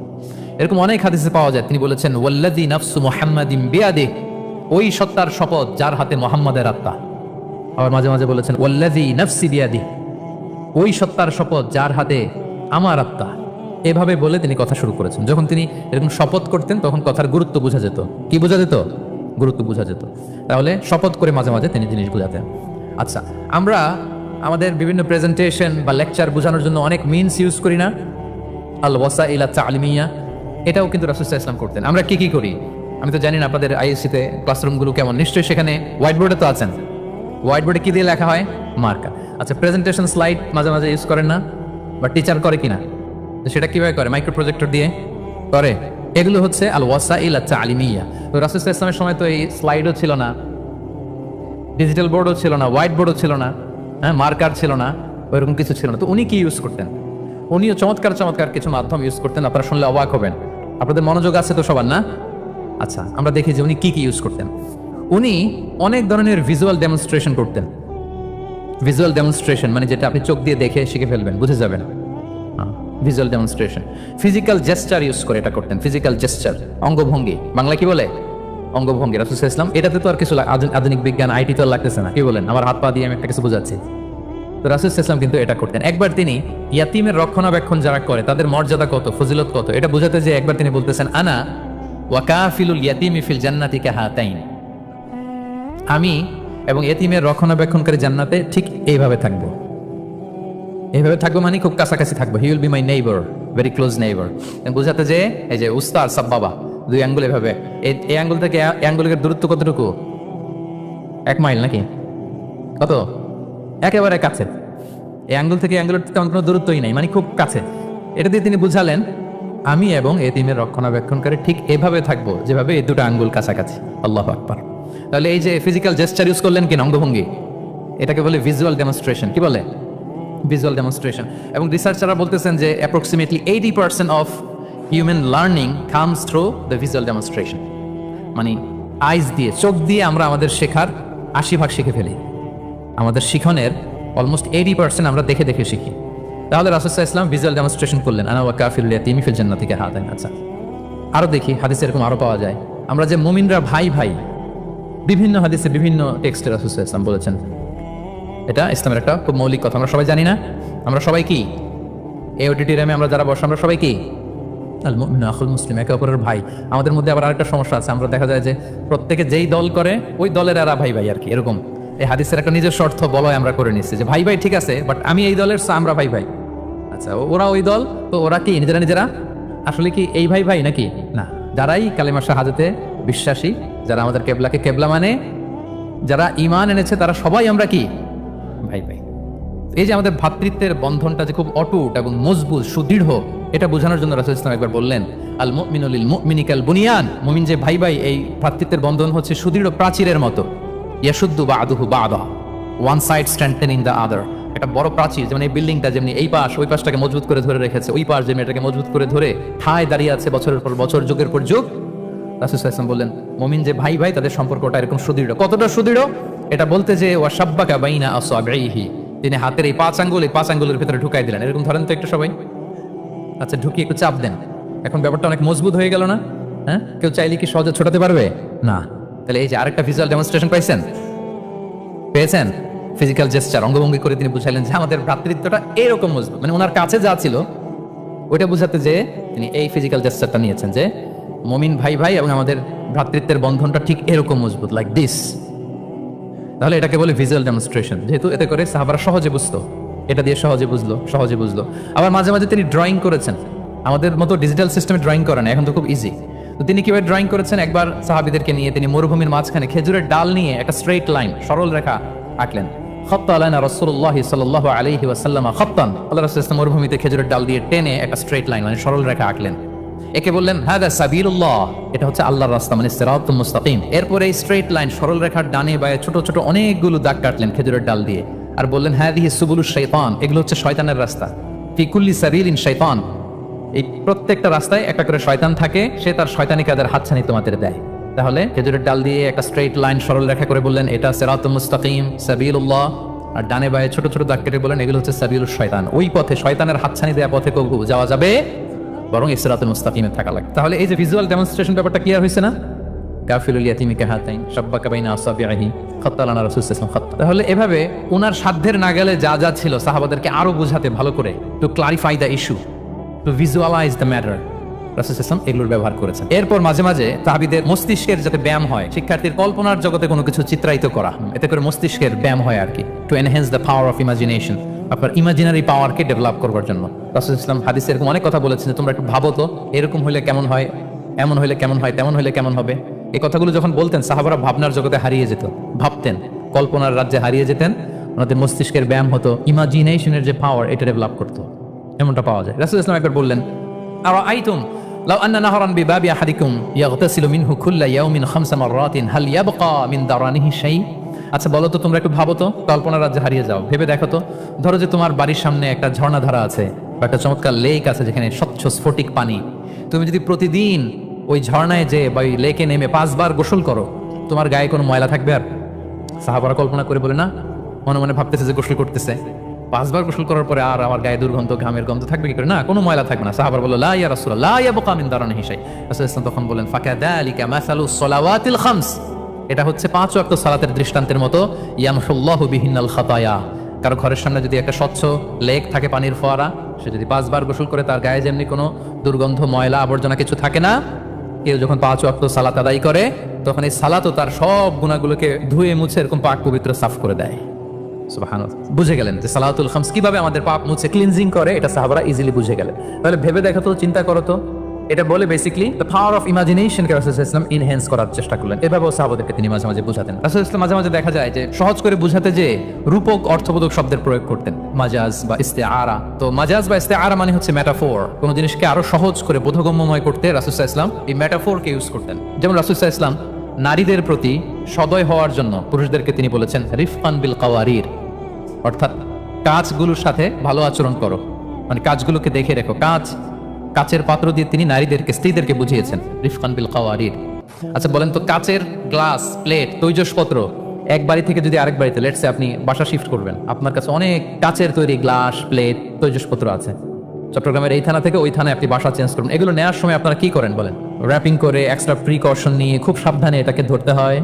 এরকম অনেক হাদিসে পাওয়া যায়, তিনি বলেছেন ওয়াল্লাযী নাফসু মুহাম্মাদিন বিয়াদিহি, ওই সত্তার শপথ যার হাতে মুহাম্মাদের আত্মা। আবার মাঝে মাঝে বলেছেন ওয়াল্লাযী নাফসি বিয়াদিহি, ওই সত্তার শপথ যার হাতে আমার আত্মা। এভাবে বলে তিনি কথা শুরু করেছেন। যখন তিনি এরকম শপথ করতেন তখন কথার গুরুত্ব বোঝা যেত। কি বোঝা যেত? গুরুত্ব বোঝা যেত। তাহলে শপথ করে মাঝে মাঝে তিনি জিনিস বোঝাতেন। আচ্ছা, আমরা আমাদের বিভিন্ন প্রেজেন্টেশন বা লেকচার বোঝানোর জন্য অনেক মিনস ইউজ করি না? আল ওয়াসাইল তালিমিয়া, এটাও কিন্তু রাসূল সাল্লাল্লাহু আলাইহি ওয়াসাল্লাম করতেন। আমরা কি কি করি? আমি তো জানি না আপনাদের আইএসসিতে ক্লাসরুমগুলো কেমন, নিশ্চয়ই সেখানে হোয়াইট বোর্ডে তো আছেন। হোয়াইট বোর্ডে কি দিয়ে লেখা হয়? মার্কা। আচ্ছা, প্রেজেন্টেশন স্লাইড মাঝে মাঝে ইউজ করেন না? বা টিচার করে কিনা? সেটা কিভাবে করে? মাইক্রো প্রজেক্টর দিয়ে করে। এগুলো হচ্ছে আল ওয়াসাইল তালিমিয়া। তো রাসূল সাল্লাল্লাহু আলাইহি ওয়াসাল্লামের সময় তো এই স্লাইডও ছিল না, ডিজিটাল বোর্ডও ছিল না, হোয়াইট বোর্ডও ছিল না, হ্যাঁ, মার্কার ছিল না, ওইরকম কিছু ছিল না। তো উনি কি ইউজ করতেন? উনিও চমৎকার চমৎকার কিছু মাধ্যম ইউজ করতেন, আপনারা শুনলে অবাক হবেন। আপনাদের মনোযোগ আছে তো সবার, না? আচ্ছা, আমরা দেখি যে উনি কি কি ইউজ করতেন। উনি অনেক ধরনের ভিজুয়াল ডেমনস্ট্রেশন করতেন। ভিজুয়াল ডেমনস্ট্রেশন মানে যেটা আপনি চোখ দিয়ে দেখে শিখে ফেলবেন, বুঝে যাবেন। Visual demonstration. Physical gesture use করে এটা করতেন। ফিজিক্যাল জেস্টার, অঙ্গভঙ্গি, বাংলা কি বলে? অঙ্গভঙ্গি। রাসূল সাল্লাল্লাহু আলাইহি ওয়াসাল্লাম, এটাতে তো আর কিছু আধুনিক বিজ্ঞান আইটি তো লাগতেছে না, কি বলেন? আমার হাত পা দিয়ে আমি একটা কিছু বোঝাচ্ছি। তো রাসূল সাল্লাল্লাহু আলাইহি ওয়াসাল্লাম কিন্তু এটা করতেন। একবার তিনি ইয়াতিমের রক্ষণাবেক্ষণ যারা করে তাদের মর্যাদা কত, ফজিলত কত, এটা বোঝাতে যে একবার তিনি বলতেছেন, আনা ওয়া কাফিলুল ইয়াতিমি ফিল জান্নাতি কাহাতাইন, আমি এবং এতিমের রক্ষণাবেক্ষণকারী জান্নাতে ঠিক এইভাবে থাকবো। এইভাবে থাকবো মানে খুব কাছাকাছি থাকবো। He will be my neighbour, very close neighbour. বোঝাতে যে এই যে উস্তাদ সাব বাবা, দুই আঙ্গুল এভাবে, এই আঙ্গুল থেকে এই আঙ্গুলের দূরত্ব কতটুকু? 1 মাইল নাকি কত? একেবারে কাছে। এই আঙ্গুল থেকে আঙ্গুলের তেমন কোনো দূরত্বই নাই, মানে খুব কাছে। এটা দিয়ে তিনি বুঝালেন, আমি এবং এতিমের রক্ষণাবেক্ষণকারী ঠিক এভাবে থাকবো যেভাবে এই দুটো আঙ্গুল কাছাকাছি। আল্লাহু আকবার। তাহলে এই যে ফিজিক্যাল জেস্টার ইউজ করলেন কিনা, অঙ্গভঙ্গি, এটাকে বলে ভিজুয়াল ডেমনস্ট্রেশন। কি বলে? Visual demonstration. এবং রিসার্চাররা বলতেছেন যে approximately 80% of human learning comes through the visual demonstration. মানে আইজ দিয়ে, চোখ দিয়ে আমরা আমাদের শেখার 80% শিখে ফেলি। আমাদের শিখনের অলমোস্ট 80% আমরা দেখে দেখে শিখি। তাহলে রাসূল সাল্লাল্লাহু আলাইহি ওয়াসাল্লাম ভিজুয়াল ডেমনস্ট্রেশন করলেন, আনা ওয়া কাফিলুল ইয়াতিমি ফিল জান্নাতি কাহাতাইন। আচ্ছা, আরো দেখি হাদিসে এরকম আরো পাওয়া যায়। আমরা যে মুমিনরা ভাই ভাই, বিভিন্ন হাদিসে বিভিন্ন টেক্সটে রাসূল সাল্লাল্লাহু আলাইহি ওয়াসাল্লাম বলেছেন। এটা ইসলামের একটা খুব মৌলিক কথা, আমরা সবাই জানি না? আমরা সবাই কি এই ওটিটি র্যামে আমরা যারা বসে, আমরা সবাই কি? আল মুমিনু আখুল মুসলিম, একে অপরের ভাই। আমাদের মধ্যে আবার আরেকটা সমস্যা আছে, আমরা দেখা যায় যে প্রত্যেকে যেই দল করে ওই দলের এরা ভাই ভাই আর কি, এরকম। এই হাদিসের একটা নিজস্ব অর্থ বলয় আমরা করে নিচ্ছি যে ভাই ভাই ঠিক আছে, বাট আমি এই দলের, আমরা ভাই ভাই। আচ্ছা, ওরা ওই দল, তো ওরা কি নিজেরা নিজেরা আসলে কি এই ভাই ভাই নাকি? না, যারাই কালেমা শাহাদাতে বিশ্বাসী, যারা আমাদের কেবলাকে কেবলা মানে, যারা ঈমান এনেছে, তারা সবাই আমরা কি? ভাই ভাই। এই যে আমাদের ভ্রাতৃত্বের বন্ধনটা যে খুব অটুট এবং মজবুত সুদৃঢ়, এটা বোঝানোর জন্য রাসূল ইসলাম একবার বললেন, আল মুমিনু লিল মুমিনি কাল বুনিয়ান, মুমিন যে ভাই ভাই, এই ভ্রাতৃত্বের বন্ধন হচ্ছে সুদৃঢ় প্রাচীরের মতো। ইয়াশুদ্দু বা'দুহু বা'দা, one side strengthening the other. একটা বড় প্রাচীর, যেমন এই বিল্ডিংটা যেমনি এই পাশ ওই পাশটাকে মজবুত করে ধরে রেখেছে, ওই পাশ যেমনি এটাকে মজবুত করে ধরে ঠায় দাঁড়িয়ে আছে বছরের পর বছর, যুগের পর যুগ, রাসূল সাল্লাল্লাহু আলাইহি ওয়াসাল্লাম বললেন মুমিন যে ভাই ভাই তাদের সম্পর্কটা এরকম সুদৃঢ়। কতটা সুদৃঢ় এটা বলতে যে ওয়া শাব্বাকা বাইনা আসআবিহি, তিনি হাতের এই 5 আঙ্গুল এই 5 আঙ্গুলের ভিতরে ঢুকাই দিলেন। এরকম ধরেন তো একটু সবাই, আচ্ছা ঢুকিয়ে একটু চাপ দেন। এখন ব্যাপারটা অনেক মজবুত হয়ে গেল না? হ্যাঁ, কেউ চাইলে কি সহজে ছোটাতে পারবে না? তাহলে এই যে আরেকটা ভিজুয়াল ডেমনস্ট্রেশন পেয়েছেন ফিজিক্যাল জেস্টার, অঙ্গভঙ্গি করে তিনি বুঝাইলেন যে আমাদের ভ্রাতৃত্বটা এরকম মজবুত। মানে ওনার কাছে যা ছিল ওইটা বুঝাতে যে তিনি এই ফিজিক্যাল জেস্টারটা নিয়েছেন যে মুমিন ভাই ভাই এবং আমাদের ভ্রাতৃত্বের বন্ধনটা ঠিক এরকম মজবুত, লাইক দিস। তাহলে এটাকে বলে ভিজুয়াল ডেমনস্ট্রেশন, যেহেতু এতে করে সাহাবারা সহজে বুঝতো, এটা দিয়ে সহজে বুঝলো। আবার মাঝে মাঝে তিনি ড্রয়িং করেছেন, আমাদের মতো ডিজিটাল সিস্টেমে ড্রয়িং করে না, এখন তো খুব ইজি। তো তিনি কিভাবে ড্রয়িং করেছেন, একবার সাহাবীদেরকে নিয়ে তিনি মরুভূমির মাঝখানে খেজুরের ডাল নিয়ে একটা স্ট্রেট লাইন, সরল রেখা আঁকলেন। খাত্তা আলাইনা রাসূলুল্লাহ সাল্লাল্লাহু আলাইহি ওয়াসাল্লাম খাত্তান, আল্লাহ রাসূল মরুভূমিতে খেজুরের ডাল দিয়ে টেনে একটা স্ট্রেট লাইন মানে সরল রেখা আঁকলেন। একে বললেন হাদা সাবিলুল্লাহ, এটা হচ্ছে আল্লাহর রাস্তা মানে সিরাতুল মুস্তাকিম। এরপরে এই স্ট্রেট লাইন সরল রেখার ডানে বায়ে ছোট ছোট অনেকগুলো দাগ কাটলেন খেজুরের ডাল দিয়ে, আর বললেন হাদিহি সুবুলুশ শাইতান, এগুলো হচ্ছে শয়তানের রাস্তা। ফি কুল্লি সাবিলিন শাইতান, এই প্রত্যেকটা রাস্তায় একটা করে শয়তান থাকে, সে তার শয়তানি কাজের হাতছানি তোমাদের দেয়। তাহলে খেজুরের ডাল দিয়ে একটা স্ট্রেট লাইন সরল রেখা করে বললেন এটা সিরাতুল মুস্তাকিম সাবিলুল্লাহ, আর ডানে বায়ে ছোট ছোট দাগ কেটে বললেন এগুলো হচ্ছে সাবিলুশ শয়তান। ওই পথে শয়তানের হাতছানি দেয়া পথে কবু যাওয়া যাবে, বরং সিরাতুল মুস্তাকিমে থাকা লাগে। তাহলে এই যে ভিজুয়াল ডেমনস্ট্রেশন ব্যাপারটা ক্লিয়ার হয়েছে না? কাফিলুল ইয়াতিমি কাহাতাইন শাব্বাকা বাইনা আসবিহি খাত্তা লানা রাসূল সাল্লাল্লাহু আলাইহি ওয়াসাল্লাম। তাহলে এভাবে ওনার সাধ্যের নাগালে যা যা ছিল সাহাবাদেরকে আরো বোঝাতে ভালো করে, to clarify the issue, to visualize the matter, রাসূল সাল্লাল্লাহু আলাইহি ওয়াসাল্লাম এগুলোর ব্যবহার করেছেন। এরপর মাঝে মাঝে তাহাবীদের মস্তিষ্কের যাতে ব্যায়াম হয়, শিক্ষার্থীর কল্পনার জগতে কোনো কিছু চিত্রায়িত করা, এতে করে মস্তিষ্কের ব্যায়াম হয় আর কি, to enhance the power of imagination, আপনার ইমাজিনারি পাওয়ারকে ডেভেলপ করবার জন্য। রাসূল ইসলাম হাদিসে এরকম অনেক কথা বলেছেন যে তোমরা একটু ভাবো তো, এরকম হইলে কেমন হয়, এমন হইলে কেমন হয়, তেমন হইলে কেমন হবে। এই কথাগুলো যখন বলতেন সাহাবারা ভাবনার জগতে হারিয়ে যেত, ভাবতেন, কল্পনার রাজ্যে হারিয়ে যেতেন, ওনাদের মস্তিষ্কের ব্যায়াম হতো, ইমাজিনেশনের যে পাওয়ার এটা ডেভেলপ করতো, এমনটা পাওয়া যায়। রাসূল ইসলাম একবার বললেন আরাআইতুম লাউ আন্না নাহরান বিবাবি আহাদিকুম ইয়াগতাসিলু মিনহু কুল্লা ইয়াউমিন 5 মাররাতিন হাল ইয়াবকা মিন দারানিহি শাই। আচ্ছা বলো তো, তোমরা একটু ভাবো তো, কল্পনার রাজ্যে হারিয়ে যাও, ভেবে দেখো তো, ধরো যে তোমার বাড়ির সামনে একটা ঝর্ণাধারা আছে বা একটা চমৎকার লেক আছে যেখানে স্বচ্ছ স্ফটিক পানি, তুমি যদি প্রতিদিন ওই ঝর্ণায় যে বা ওই লেকে নেমে 5 বার গোসল করো, তোমার গায়ে কোনো ময়লা থাকবে? আর সাহাবারা কল্পনা করে বলে না, মনে মনে ভাবতেছে যে গোসল করতেছে, 5 বার গোসল করার পরে আর আমার গায়ে দুর্গন্ধ ঘামের গন্ধ থাকবে কি করে? না, কোনো ময়লা থাকবে না। সাহাবারা বলল লা ইয়া রাসূলুল্লাহ লা ইয়াবকা মিন দারানিহি শাই। রাসূল সাল্লাল্লাহু তখন বলেন ফাকাযালিকা মাসালুস সালাওয়াতিল খামস, এটা হচ্ছে 5 ওয়াক্ত সালাতের দৃষ্টান্তের মতো, ইয়ামহুল্লাহু বিহিন্নাল খাতায়া। কারো ঘরের সামনে যদি একটা স্বচ্ছ লেক থাকে, পানির ফোয়ারা, সে যদি 5 বার গোসল করে তার গায়ে যেমনি কোনো দুর্গন্ধ ময়লা আবর্জনা কিছু থাকে না, কেউ যখন 5 ওয়াক্ত সালাত আদায় করে তখন এই সালাতও তার সব গুনাহগুলোকে ধুয়ে মুছে এরকম পাক পবিত্র সাফ করে দেয়। সুবহানাল্লাহ, বুঝে গেলেন যে সালাতুল খামস কিভাবে আমাদের পাপ মুছে ক্লিনজিং করে, এটা সাহাবারা ইজিলি বুঝে গেলেন। তাহলে ভেবে দেখো তো, চিন্তা করো তো, এটা বলে বেসিক্যালি দ্য পাওয়ার অফ ইমাজিনেশনকে রাসূল সাল্লাল্লাহু আলাইহি ওয়াসাল্লাম এনহ্যান্স করার চেষ্টা করলেন। এভাবেও সাহাবাদেরকে তিনি মাঝে মাঝে বুঝাতেন। রাসূল সাল্লাল্লাহু আলাইহি ওয়াসাল্লাম মাঝে মাঝে দেখা যায় যে সহজ করে বুঝাতে যে রূপক অর্থবোধক শব্দের প্রয়োগ করতেন, মাজাজ বা ইস্তেআরা। তো মাজাজ বা ইস্তেআরা মানে হচ্ছে মেটাফোর, কোনো জিনিসকে আরো সহজ করে বোধগম্যময় করতে রাসূল সাল্লাল্লাহু আলাইহি ওয়াসাল্লাম এই মেটাফোরকে ইউজ করতেন। যেমন রাসূল সাল্লাল্লাহু আলাইহি ওয়াসাল্লাম নারীদের প্রতি সদয় হওয়ার জন্য পুরুষদেরকে তিনি বলেছেন রিফকান বিল কাওয়ারির, অর্থাৎ কাঁচগুলোর সাথে ভালো আচরণ করো, মানে কাঁচগুলোকে দেখে রেখো। কাচের পাত্র দিয়ে তিনি নারীদেরকে, স্ত্রীদেরকে বুঝিয়েছেন রিফকান বিল কাওয়ারির। আচ্ছা বলেন তো, কাচের গ্লাস, প্লেট, তৈজসপত্র এক বাড়ি থেকে যদি আরেক বাড়িতে, লেটসে আপনি বাসা শিফট করবেন, আপনার কাছে অনেক কাচের তৈরি গ্লাস, প্লেট, তৈজসপত্র আছে। চট্টগ্রামের এই থানা থেকে ওই থানায় আপনি বাসা চেঞ্জ করবেন, এগুলো নেওয়ার সময় আপনারা কি করেন বলেন? র্যাপিং করে, এক্সট্রা প্রিকশন নিয়ে খুব সাবধানে এটাকে ধরতে হয়,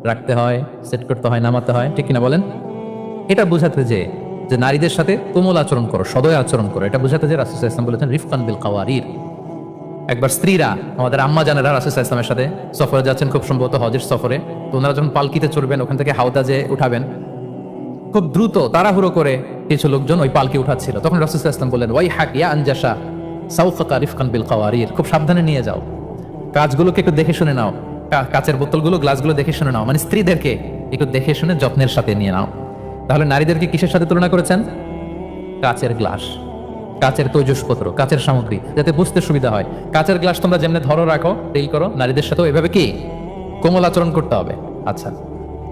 রাখতে হয়, সেট করতে হয়, নামাতে হয়, ঠিক কিনা বলেন? এটা বোঝাতে যে নারীদের সাথে কোমল আচরণ করো, সদয় আচরণ করো, এটা বোঝাতে যে রাসূল সাল্লাল্লাহু আলাইহি ওয়াসাল্লাম বলেছেন রিফকান বিল কাওয়ারির। একবার স্ত্রীরা, আমাদের আম্মা জানেরা রাসূল সাল্লাল্লাহু আলাইহি ওয়াসাল্লামের সাথে সফরে যাচ্ছেন, খুব সম্ভবত হজের সফরে, তো ওনারা যখন পালকিতে চড়বেন, ওখান থেকে হাওদাজে উঠাবেন, খুব দ্রুত তাড়াহুড়ো করে কিছু লোকজন ওই পালকি উঠাচ্ছিল, তখন রাসূল সাল্লাল্লাহু আলাইহি ওয়াসাল্লাম বললেন ওয়াই হাক ইয়া আনজাসা সাউফাকা রিফকান বিল কাওয়ারির, খুব সাবধানে নিয়ে যাও, কাজগুলোকে একটু দেখে শুনে নাও, কাচের বোতলগুলো, গ্লাসগুলো দেখে শুনে নাও, মানে স্ত্রীদেরকে একটু দেখে শুনে যত্নের সাথে নিয়ে নাও। তাহলে নারীদেরকে কিসের সাথে তুলনা করেছেন? কাচের গ্লাস, কাচের তৈজসপত্র, কাচের সামগ্রী, যাতে বুঝতে সুবিধা হয়। কাচের গ্লাস তোমরা যেমনি ধরো, রাখো, ডিল করো, নারীদের সাথেও এভাবে কি কোমল আচরণ করতে হবে। আচ্ছা,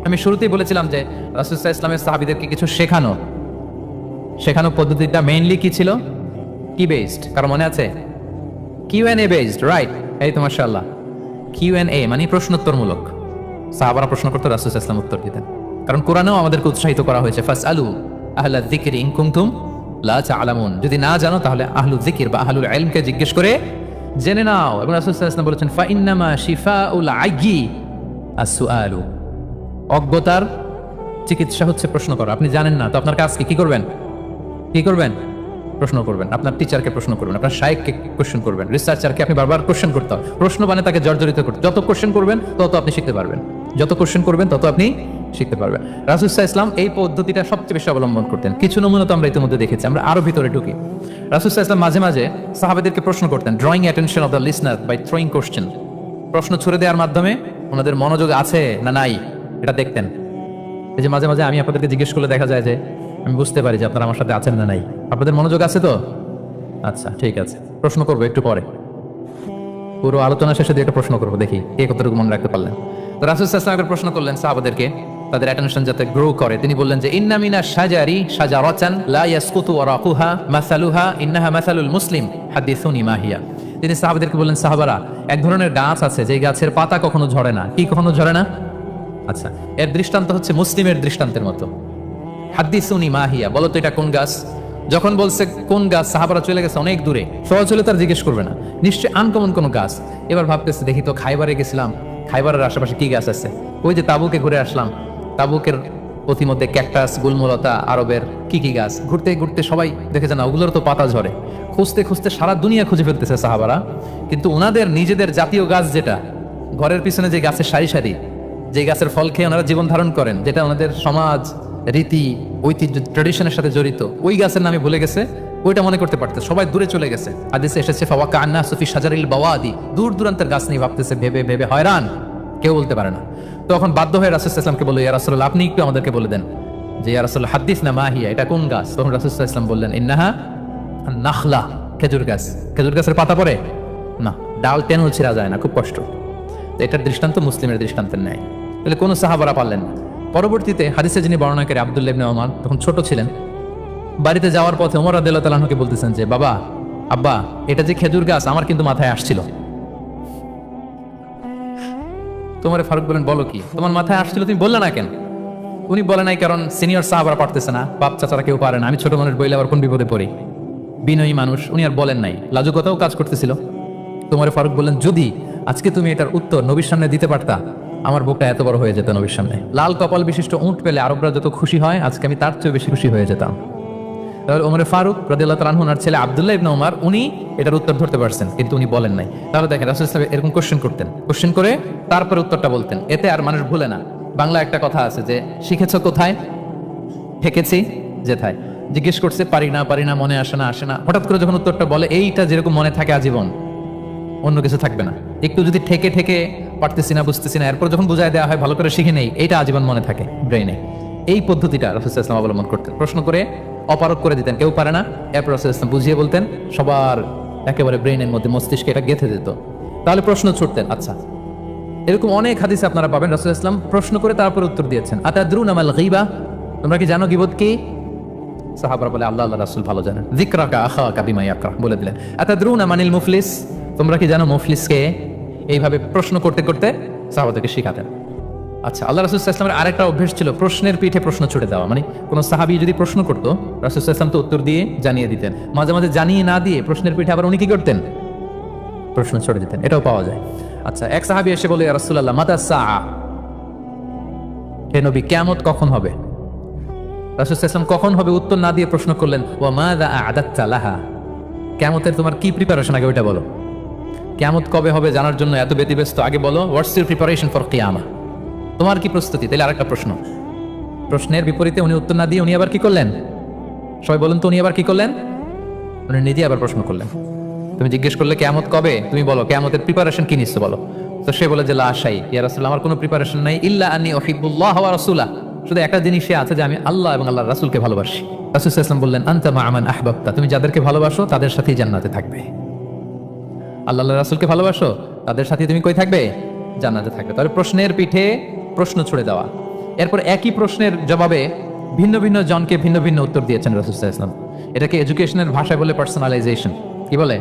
আমি শুরুতেই বলেছিলাম যে রাসূল সাল্লাল্লাহু আলাইহি ওয়াসাল্লামের সাহাবীদেরকে কিছু শেখানো পদ্ধতিটা মেইনলি কি ছিল? কি বেসড? কারণ মনে আছে? Q and A based, right? এই তো মাশাআল্লাহ, Q&A মানে প্রশ্নোত্তরমূলক। সাহাবারা প্রশ্ন করতে রাসূল সাল্লাল্লাহু আলাইহি ওয়াসাল্লাম উত্তর দিতেন। কারণ কোরআনেও আমাদেরকে উৎসাহিত করা হয়েছে, ফাসআলু আহলা যিকরি ইন কুনতুম লা তা'লামুন, যদি না জানো তাহলে আহলু যিকির বা আহলুল ইলমকে জিজ্ঞেস করে জেনে নাও। এবং রাসূল সাল্লাল্লাহু আলাইহি ওয়াসাল্লাম বলেছেন, ফা ইন্নামা শিফাউল আইয়ি আস-সুআলু, অজ্ঞতার চিকিৎসা হচ্ছে প্রশ্ন করা। আপনি জানেন না তো আপনার কাজ কি করবেন? কি করবেন? প্রশ্ন করবেন। আপনার টিচারকে প্রশ্ন করবেন, আপনার শায়েখকে কোশ্চেন করবেন, রিসার্চারকে আপনি বারবার কোশ্চেন করতে হবে। প্রশ্ন মানে তাকে জর্জরিত করতে, যত কোশ্চেন করবেন তত আপনি শিখতে পারবেন, যত কোশ্চেন করবেন তত আপনি শিখতে পারবেন। রাসূল সাল্লাল্লাহু আলাইহি ওয়াসাল্লাম এই পদ্ধতিটা সবচেয়ে বেশি অবলম্বন করতেন। কিছু নমুনা তো আমরা ইতিমধ্যে দেখেছি। আমরা আরো ভিতরে ঢুকি। রাসূল সাল্লাল্লাহু আলাইহি ওয়াসাল্লাম মাঝে মাঝে সাহাবাদেরকে প্রশ্ন করতেন, drawing attention of the listener by throwing question. প্রশ্ন ছুড়ে দেওয়ার মাধ্যমে ওনাদের মনোযোগ আছে না নাই এটা দেখতেন। এই যে মাঝে মাঝে আমি আপনাদেরকে জিজ্ঞেস করলে দেখা যায় যে আমি বুঝতে পারি যে আপনারা আমার সাথে আছেন না নাই। আপনাদের মনোযোগ আছে তো? আচ্ছা, ঠিক আছে, প্রশ্ন করবো একটু পরে। পুরো আলোচনা শেষে দিয়ে একটা প্রশ্ন করবো, দেখি কে কতটুকু মনে রাখতে পারলেন। তো রাসূল সাল্লাল্লাহু আলাইহি ওয়াসাল্লাম প্রশ্ন করলেন সাহাবাদেরকে, তাদের অ্যাটেনশন যাতে গ্রো করে। তিনি বললেন যে ইন্না মিনা শাজারি শাজারাতান লা ইয়াসকুতু ওয়ারাকুহা মাসালুহা ইন্নাহা মাসালুল মুসলিম হাদিসুনি মা হিয়া। তিনি সাহাবাদেরকে বললেন, সাহাবারা, এক ধরনের গাছ আছে যে গাছের পাতা কখনো ঝরে না। কি কখনো ঝরে না? আচ্ছা, এর দৃষ্টান্ত হচ্ছে মুসলিমের দৃষ্টান্তের মতো। হাদিসুনি মা হিয়া, বলো তো এটা কোন গাছ? যখন বলছে কোন গাছ, সাহাবারা চলে গেছে অনেক দূরে, সহজ হলে তার জিজ্ঞেস করবে না, নিশ্চয়ই আনকমন কোনো গাছ। এবার ভাবতেছে, দেখি তো খাইবারে গেছিলাম, খাইবারের আশেপাশে কি গাছ আছে? ওই যে তাবুকে ঘুরে আসলাম, তাবুকের পথিমধ্যে ক্যাকটাস, গুলমলতা, আরবের কি কি গাছ। ঘুরতে ঘুরতে সবাই দেখেছে না ওগুলোর তো পাতা ঝরে। খুঁজতে খুঁজতে সারা দুনিয়া খুঁজে ফেলতেছে সাহাবারা, কিন্তু ওনাদের নিজেদের জাতীয় গাছ, যেটা ঘরের পিছনে যে গাছের সারি সারি, যে গাছের ফল খেয়ে ওনারা জীবন ধারণ করেন, যেটা ওনাদের সমাজ, রীতি, ঐতিহ্য, ট্র্যাডিশনের সাথে জড়িত, ওই গাছের নামে ভুলে গেছে। ওইটা মনে করতে পারতেছে, সবাই দূরে চলে গেছে। হাদিসে এসেছে ফাওয়াকা আন্নাসু ফি শাজারিল বাওয়াদি, দূর দূরান্তের গাছ নিয়ে ভাবতেছে, ভেবে ভেবে হয়রান, কেউ বলতে পারে না। তখন বাধ্য হয়ে রাসূল সাল্লাল্লাহু আলাইহি ওয়াসাল্লামকে বলল, ইয়া রাসূলুল্লাহ, আপনি একটু আমাদেরকে বলে দেন যে ইয়া রাসূলুল্লাহ হাদিসনা মা হিয়া, এটা কোন গাছ? তখন রাসূল সাল্লাল্লাহু আলাইহি ওয়াসাল্লাম বললেন, ইন্নাহা নাখলা, খেজুর গাছ। খেজুর গাছের পাতা পড়ে না, ডাল টেনেও ছিঁড়া যায় না, খুব কষ্ট। তো এটার দৃষ্টান্ত মুসলিমের দৃষ্টান্তের ন্যায়। তাহলে কোনো সাহাবারা পারলেন না। পরবর্তীতে হাদিসে যিনি বর্ণনাকারী আব্দুল্লাহ ইবনে ওমর তখন ছোট ছিলেন, বাড়িতে যাওয়ার পথে ওমর রাদিয়াল্লাহু তাআলা আনহুকে বলতেছেন যে, বাবা, আব্বা, এটা যে খেজুর গাছ আমার কিন্তু মাথায় আসছিল। তোমার ফারুক বলেন, বলো কি, তোমার মাথায় আসছিল, তুমি বললে না কেন? উনি বলে নাই কারণ সিনিয়র সাহাবারা পারতেছে না, বাপ চাচারা কেউ পারে না, আমি ছোট মানুষ বইলে আবার কোন বিপদে পড়ি, বিনয়ী মানুষ, উনি আর বলেন নাই, লাজুকতাও কাজ করতেছিল। তোমার ফারুক বললেন, যদি আজকে তুমি এটার উত্তর নবীর সামনে দিতে পারতা, আমার বুকটা এত বড় হয়ে যেত নবীর সামনে। লাল কপাল বিশিষ্ট উট পেলে আরবরা যত খুশি হয়, আজকে আমি তার চেয়ে বেশি খুশি হয়ে যেতাম। তাহলে ওমর ফারুক রাদিয়াল্লাহু তাআলা আনহু, ওনার ছেলে আব্দুল্লাহ ইবনে ওমর, উনি এটার উত্তর ধরতে পারছেন, কিন্তু উনি বলেন নাই। তাহলে দেখেন রাসূল সাল্লাল্লাহু আলাইহি ওয়াসাল্লাম এরকম কোশ্চেন করতেন, কোশ্চেন করে তারপরে উত্তরটা বলতেন। এতে আর মানুষ ভুলে না। বাংলা একটা কথা আছে যে, শিখেছ কোথায়, ঠেকেছি যেথায়। জিজ্ঞেস করছে, পারি না, মনে আসে না, হঠাৎ করে যখন উত্তরটা বলে, এইটা যেরকম মনে থাকে আজীবন, অন্য কিছু থাকবে না। একটু যদি ঠেকে ঠেকে পারতেছি না, বুঝতেছি না, এরপর যখন বুঝায় দেওয়া হয়, ভালো করে শিখে নেই, এইটা আজীবন মনে থাকে ব্রেইনে। এই পদ্ধতিটা রাসূল সাল্লাল্লাহু আলাইহি ওয়াসাল্লাম অবলম্বন করতেন। প্রশ্ন করে অপারক করে দিতেন, কেউ পারে না, এরপর রাসূল সাল্লাল্লাহু আলাইহি ওয়াসাল্লাম বুঝিয়ে বলতেন, সবার একেবারে ব্রেইনের মধ্যে, মস্তিষ্কে এটা গেঁথে দিত। তাহলে প্রশ্ন ছুটতেন। আচ্ছা, এরকম অনেক হাদিসে আপনারা পাবেন রাসূল সাল্লাল্লাহু আলাইহি ওয়াসাল্লাম প্রশ্ন করে তারপর উত্তর দিয়েছেন। আতাদরুনা মাল গীবা, তোমরা কি জানো গীবত কি? সাহাবারা বলে, আল্লাহ রাসূল ভালো জানেন। যিকরাকা আখাকা বিমা ইয়াকরা, বলে দিলেন। আতাদরুনা মানিল মুফলিস, তোমরা কি জানো মুফলিসকে? এইভাবে প্রশ্ন করতে করতে সাহাবাদেরকে শিখাতেন। আচ্ছা, আল্লাহ রাসূল সাল্লাল্লাহু আলাইহি ওয়াসাল্লামের আরেকটা অভ্যাস ছিল, প্রশ্নের পিঠে প্রশ্ন ছুড়ে দেওয়া। মানে কোনো সাহাবী যদি প্রশ্ন করতো, রাসূল সাল্লাল্লাহু আলাইহি ওয়াসাল্লাম তো উত্তর দিয়ে জানিয়ে দিতেন। মাঝে মাঝে জানিয়ে না দিয়ে প্রশ্নের পিঠে আবার উনি কি করতেন? প্রশ্ন ছুড়ে দিতেন। এটাও পাওয়া যায়। আচ্ছা, এক সাহাবী এসে বলে, ইয়া রাসূলুল্লাহ মাতা সাআ, হে নবী, কিয়ামত কখন হবে? রাসূল সাল্লাল্লাহু আলাইহি ওয়াসাল্লাম কখন হবে উত্তর না দিয়ে প্রশ্ন করলেন, ওয়া মাযা আ'দাততা লাহা, কিয়ামতের তোমার কি প্রিপারেশন, আগে ওইটা বলো। কিয়ামত কবে হবে জানার জন্য এত ব্যতিব্যস্ত, আগে বলো হোয়াটস ইউর প্রিপারেশন ফর কিয়ামা, তোমার কি প্রস্তুতি? তাহলে আরেকটা প্রশ্ন। প্রশ্নের বিপরীতে উনি উত্তর না দিয়ে উনি আবার কি করলেন? সবাই বলুন তো, উনি আবার কি করলেন? উনি নিজে আবার প্রশ্ন করলেন। তুমি জিজ্ঞেস করলে কিয়ামত কবে, তুমি বলো কিয়ামতের প্রিপারেশন কি নিচ্ছ বলো। তো সে বলে যে লা শাই, ইয়া রাসূলুল্লাহ, আমার কোনো প্রিপারেশন নাই, ইল্লা আন্নী উহিব্বুল্লাহ ওয়া রাসূলাহ, শুধু একটা জিনিস আছে যে আমি আল্লাহ এবং আল্লাহর রাসূলকে ভালোবাসি। রাসূল সাল্লাল্লাহু আলাইহি ওয়াসাল্লাম বললেন, আনতা মা মান আহবাবতা, তুমি যাদেরকে ভালোবাসো তাদের সাথেই জান্নাতে থাকবে। আল্লাহ রাসূলকে ভালোবাসো, তাদের সাথে তুমি কই থাকবে? জান্নাতে থাকবে। তাহলে প্রশ্নের পিঠে প্রশ্ন ছুড়ে দেওয়া। এরপর একই প্রশ্নের জবাবে ভিন্ন ভিন্ন জনকে ভিন্ন ভিন্ন উত্তর দিয়েছেন রাসূল সাল্লাল্লাহু আলাইহি ওয়াসাল্লাম। এটাকে এডুকেশনের ভাষায় বলে পার্সোনালাইজেশন। কি বলে?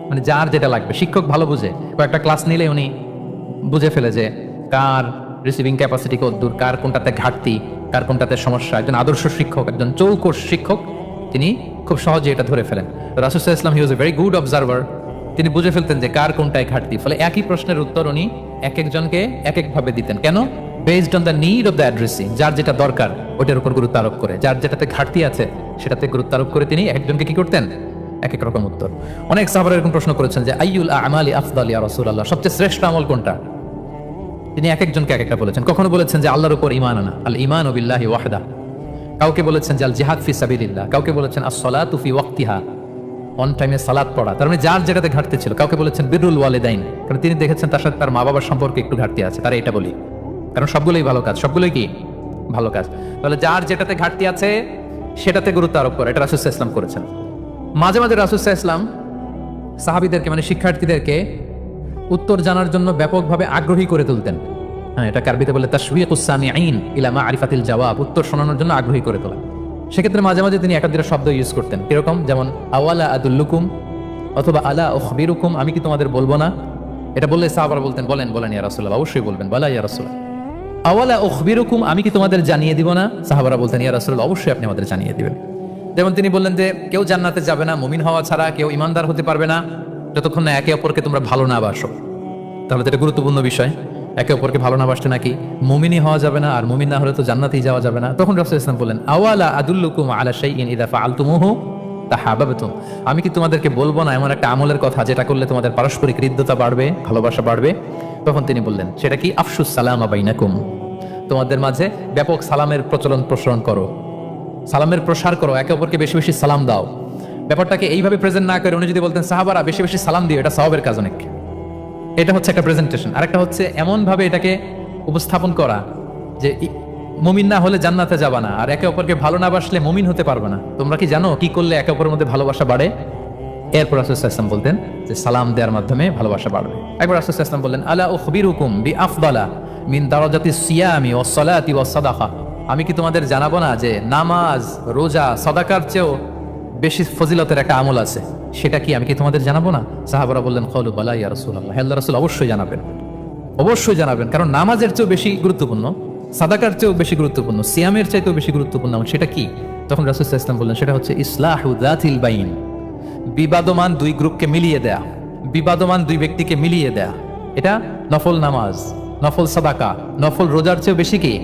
মানে যার যেটা লাগবে। শিক্ষক ভালো বুঝে, কয়েকটা ক্লাস নিলে উনি বুঝে ফেলে যে কার রিসিভিং ক্যাপাসিটি কতদূর, কার কোনটাতে ঘাটতি, কার কোনটাতে সমস্যা। একজন আদর্শ শিক্ষক, একজন চৌকস শিক্ষক, তিনি খুব সহজে এটা ধরে ফেলেন। রাসূল সাল্লাল্লাহু আলাইহি ওয়াসাল্লাম হি ওয়াজ এ ভেরি গুড অবজারভার। তিনি বুঝে ফেলতেন যে কার কোনটায় ঘাটতি, ফলে একই প্রশ্নের উত্তর উনি এক একজনকে এক একভাবে দিতেন। কেন? Based on the need of the addressee, যার যেটা দরকার ওটার উপর গুরুত্ব আরোপ করে, যার যেটাতে ঘাটতি আছে সেটাতে গুরুত্ব আরোপ করে তিনি একজনকে কি করতেন, এক এক রকম উত্তর। অনেক সাহাবারা এরকম প্রশ্ন করেছেন যে আইয়ুল আমালি আফদাল ইয়া রাসূলুল্লাহ, সবচেয়ে শ্রেষ্ঠ আমল কোনটা? তিনি এক একজনকে এক একটা বলেছেন। কখনো বলেছেন যে আল্লাহর উপর ঈমান আনা, আল ঈমানু বিল্লাহি ওয়াহদা। কাউকে বলেছেন যে আল জিহাদ ফি সাবিলিল্লাহ, কাউকে বলেছেন আস-সালাতু ফি ওয়াক্তিহা, অন টাইমে সালাত পড়া। তার মানে যার যেটাতে ঘাটতি ছিল। কাউকে বলেছেন বিররুল ওয়ালিদাইন, কারণ তিনি দেখেছেন তার সাথে তার মা বাবার সম্পর্কে একটু ঘাটতি আছে, তারা এটা বলি, কারণ সবগুলোই ভালো কাজ, সবগুলোই কি ভালো কাজ। তাহলে যার যেটাতে ঘাটতি আছে সেটাতে গুরুত্ব আরোপ করে, এটা রাসূল সাল্লাল্লাহু আলাইহি ওয়াসাল্লাম করেছেন। মাঝে মাঝে রাসূল সাল্লাল্লাহু আলাইহি ওয়াসাল্লাম সাহাবীদেরকে মানে শিক্ষার্থীদেরকে উত্তর জানার জন্য ব্যাপকভাবে আগ্রহী করে তুলতেন। হ্যাঁ, এটা আরবিতে বলে তাশওয়িকুস সামিঈন ইলা মা'রিফাতিল জাওয়াব, উত্তর শোনানোর জন্য আগ্রহী করে তোলা। সেক্ষেত্রে মাঝে মাঝে তিনি একাধিক শব্দ ইউজ করতেন। এরকম যেমন আওয়ালা আদুল্লুকুম অথবা আলা উখবিরুকুম, আমি কি তোমাদের বলবো না? এটা বললে সাহাবারা বলতেন বলেন বলেন ইয়া রাসূলুল্লাহ, অবশ্যই বলবেন, বলা ইয়া রাসূলুল্লাহ। আওয়ালা উখবিরুকুম, আমি কি তোমাদের জানিয়ে দিব না? সাহাবারা বলতেন ইয়া রাসূলুল্লাহ, অবশ্যই আপনি আমাদের জানিয়ে দিবেন। যেমন তিনি বললেন যে কেউ জান্নাতে যাবে না মুমিন হওয়া ছাড়া, কেউ ইমানদার হতে পারবে না যতক্ষণ না একে অপরকে তোমরা ভালো না বাসো। তাহলে তো এটা গুরুত্বপূর্ণ বিষয়, একে অপরকে ভালো না বাসতে নাকি মুমিনই হওয়া যাবে না, আর মুমিন না হলে তো জান্নাতেই যাওয়া যাবে না। তখন রাসূল সাল্লাল্লাহু আলাইহি ওয়াসাল্লাম বললেন আওয়ালা আদুল্লুকুম আলা শাইইন ইযা ফাআলতুমুহু তাহাবাবতুম, আমি কি তোমাদেরকে বলবো না এমন একটা আমলের কথা যেটা করলে তোমাদের পারস্পরিক হৃদ্যতা বাড়বে, ভালোবাসা বাড়বে? তখন তিনি বললেন সেটা কি? আফশুস সালামা বাইনাকুম, তোমাদের মাঝে ব্যাপক সালামের প্রসারণ করো, সালামের প্রসার করো, একে অপরকে বেশি বেশি সালাম দাও। ব্যাপারটাকে এইভাবে প্রেজেন্ট না করে উনি যদি বলতেন সাহাবারা বেশি বেশি সালাম দিও, এটা সওয়াবের কাজ অনেক। এটা হচ্ছে একটা প্রেজেন্টেশন। আরেকটা হচ্ছে এমন ভাবে এটাকে উপস্থাপন করা যে মুমিন না হলে জান্নাতে যাবা না, আর একে অপরকে ভালো না বাসলে মুমিন হতে পারবে না। তোমরা কি জানো কি করলে একে অপরের মধ্যে ভালোবাসা বাড়ে? এরপর রাসূল সাল্লাল্লাহু আলাইহি ওয়াসাল্লাম বলতেন যে সালাম দেওয়ার মাধ্যমে ভালোবাসা বাড়বে। একবার রাসূল সাল্লাল্লাহু আলাইহি ওয়াসাল্লাম বললেন আলা উখবিরুকুম বিআফদালা মিন দারাজাতিস সিয়ামি ওয়াস সালাতি ওয়াস সাদাকা, আমি কি তোমাদের জানাবো না যে নামাজ, রোজা, সাদাকার চেয়েও বেশি ফজিলতের একটা আমল আছে, সেটা কি? আমি কি তোমাদের জানাবো না? সাহাবারা বললেন ক্বালু বালা ইয়া রাসূলুল্লাহ, হে আল্লাহর রাসূল অবশ্যই জানাবেন, অবশ্যই জানাবেন। কারণ নামাজের চেয়েও বেশি গুরুত্বপূর্ণ, সাদাকার চেয়েও বেশি গুরুত্বপূর্ণ, সিয়ামের চাইতেও বেশি গুরুত্বপূর্ণ সেটা কি? তখন রাসূল সাল্লাল্লাহু আলাইহি ওয়াসাল্লাম বললেন সেটা হচ্ছে ইসলাহু যাতিল বাইন, বিবাদমান দুই গ্রুপকে মিলিয়ে দেয়া, বিবাদমান দুই ব্যক্তিকে মিলিয়ে দেয়া। এটা নফল নামাজ, নফল সাদাকা, নফল রোজার চেয়েও বেশি কি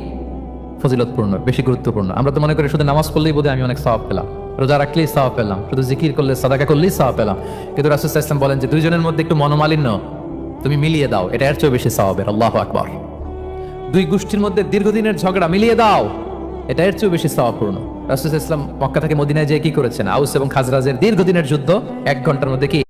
ফজিলতপূর্ণ, বেশি গুরুত্বপূর্ণ। আমরা তো মনে করি শুধু নামাজ পড়লেই বোধহয় আমি অনেক সওয়াব পেলাম, রোজা রাখলেই সওয়াব পেলাম, শুধু জিকির করলে সাদাকা করলেই সওয়াব পেলাম। কিন্তু রাসূল সাল্লাল্লাহু আলাইহি ওয়াসাল্লাম বলেন যে দুইজনের মধ্যে একটু মনোমালিন্য তুমি মিলিয়ে দাও, এটা এর চেয়েও বেশি সওয়াবের। আল্লাহু আকবার। দুই গোষ্ঠীর মধ্যে দীর্ঘদিনের ঝগড়া মিলিয়ে দাও, এটা এর চেয়েও বেশি সওয়াবপূর্ণ। রাসূল সাল্লাল্লাহু আলাইহি ওয়াসাল্লাম মক্কা থেকে মদিনায় যেয়ে কি করেছেন? আউস এবং খাজরাজের দীর্ঘদিনের যুদ্ধ 1 ঘন্টার মধ্যে কি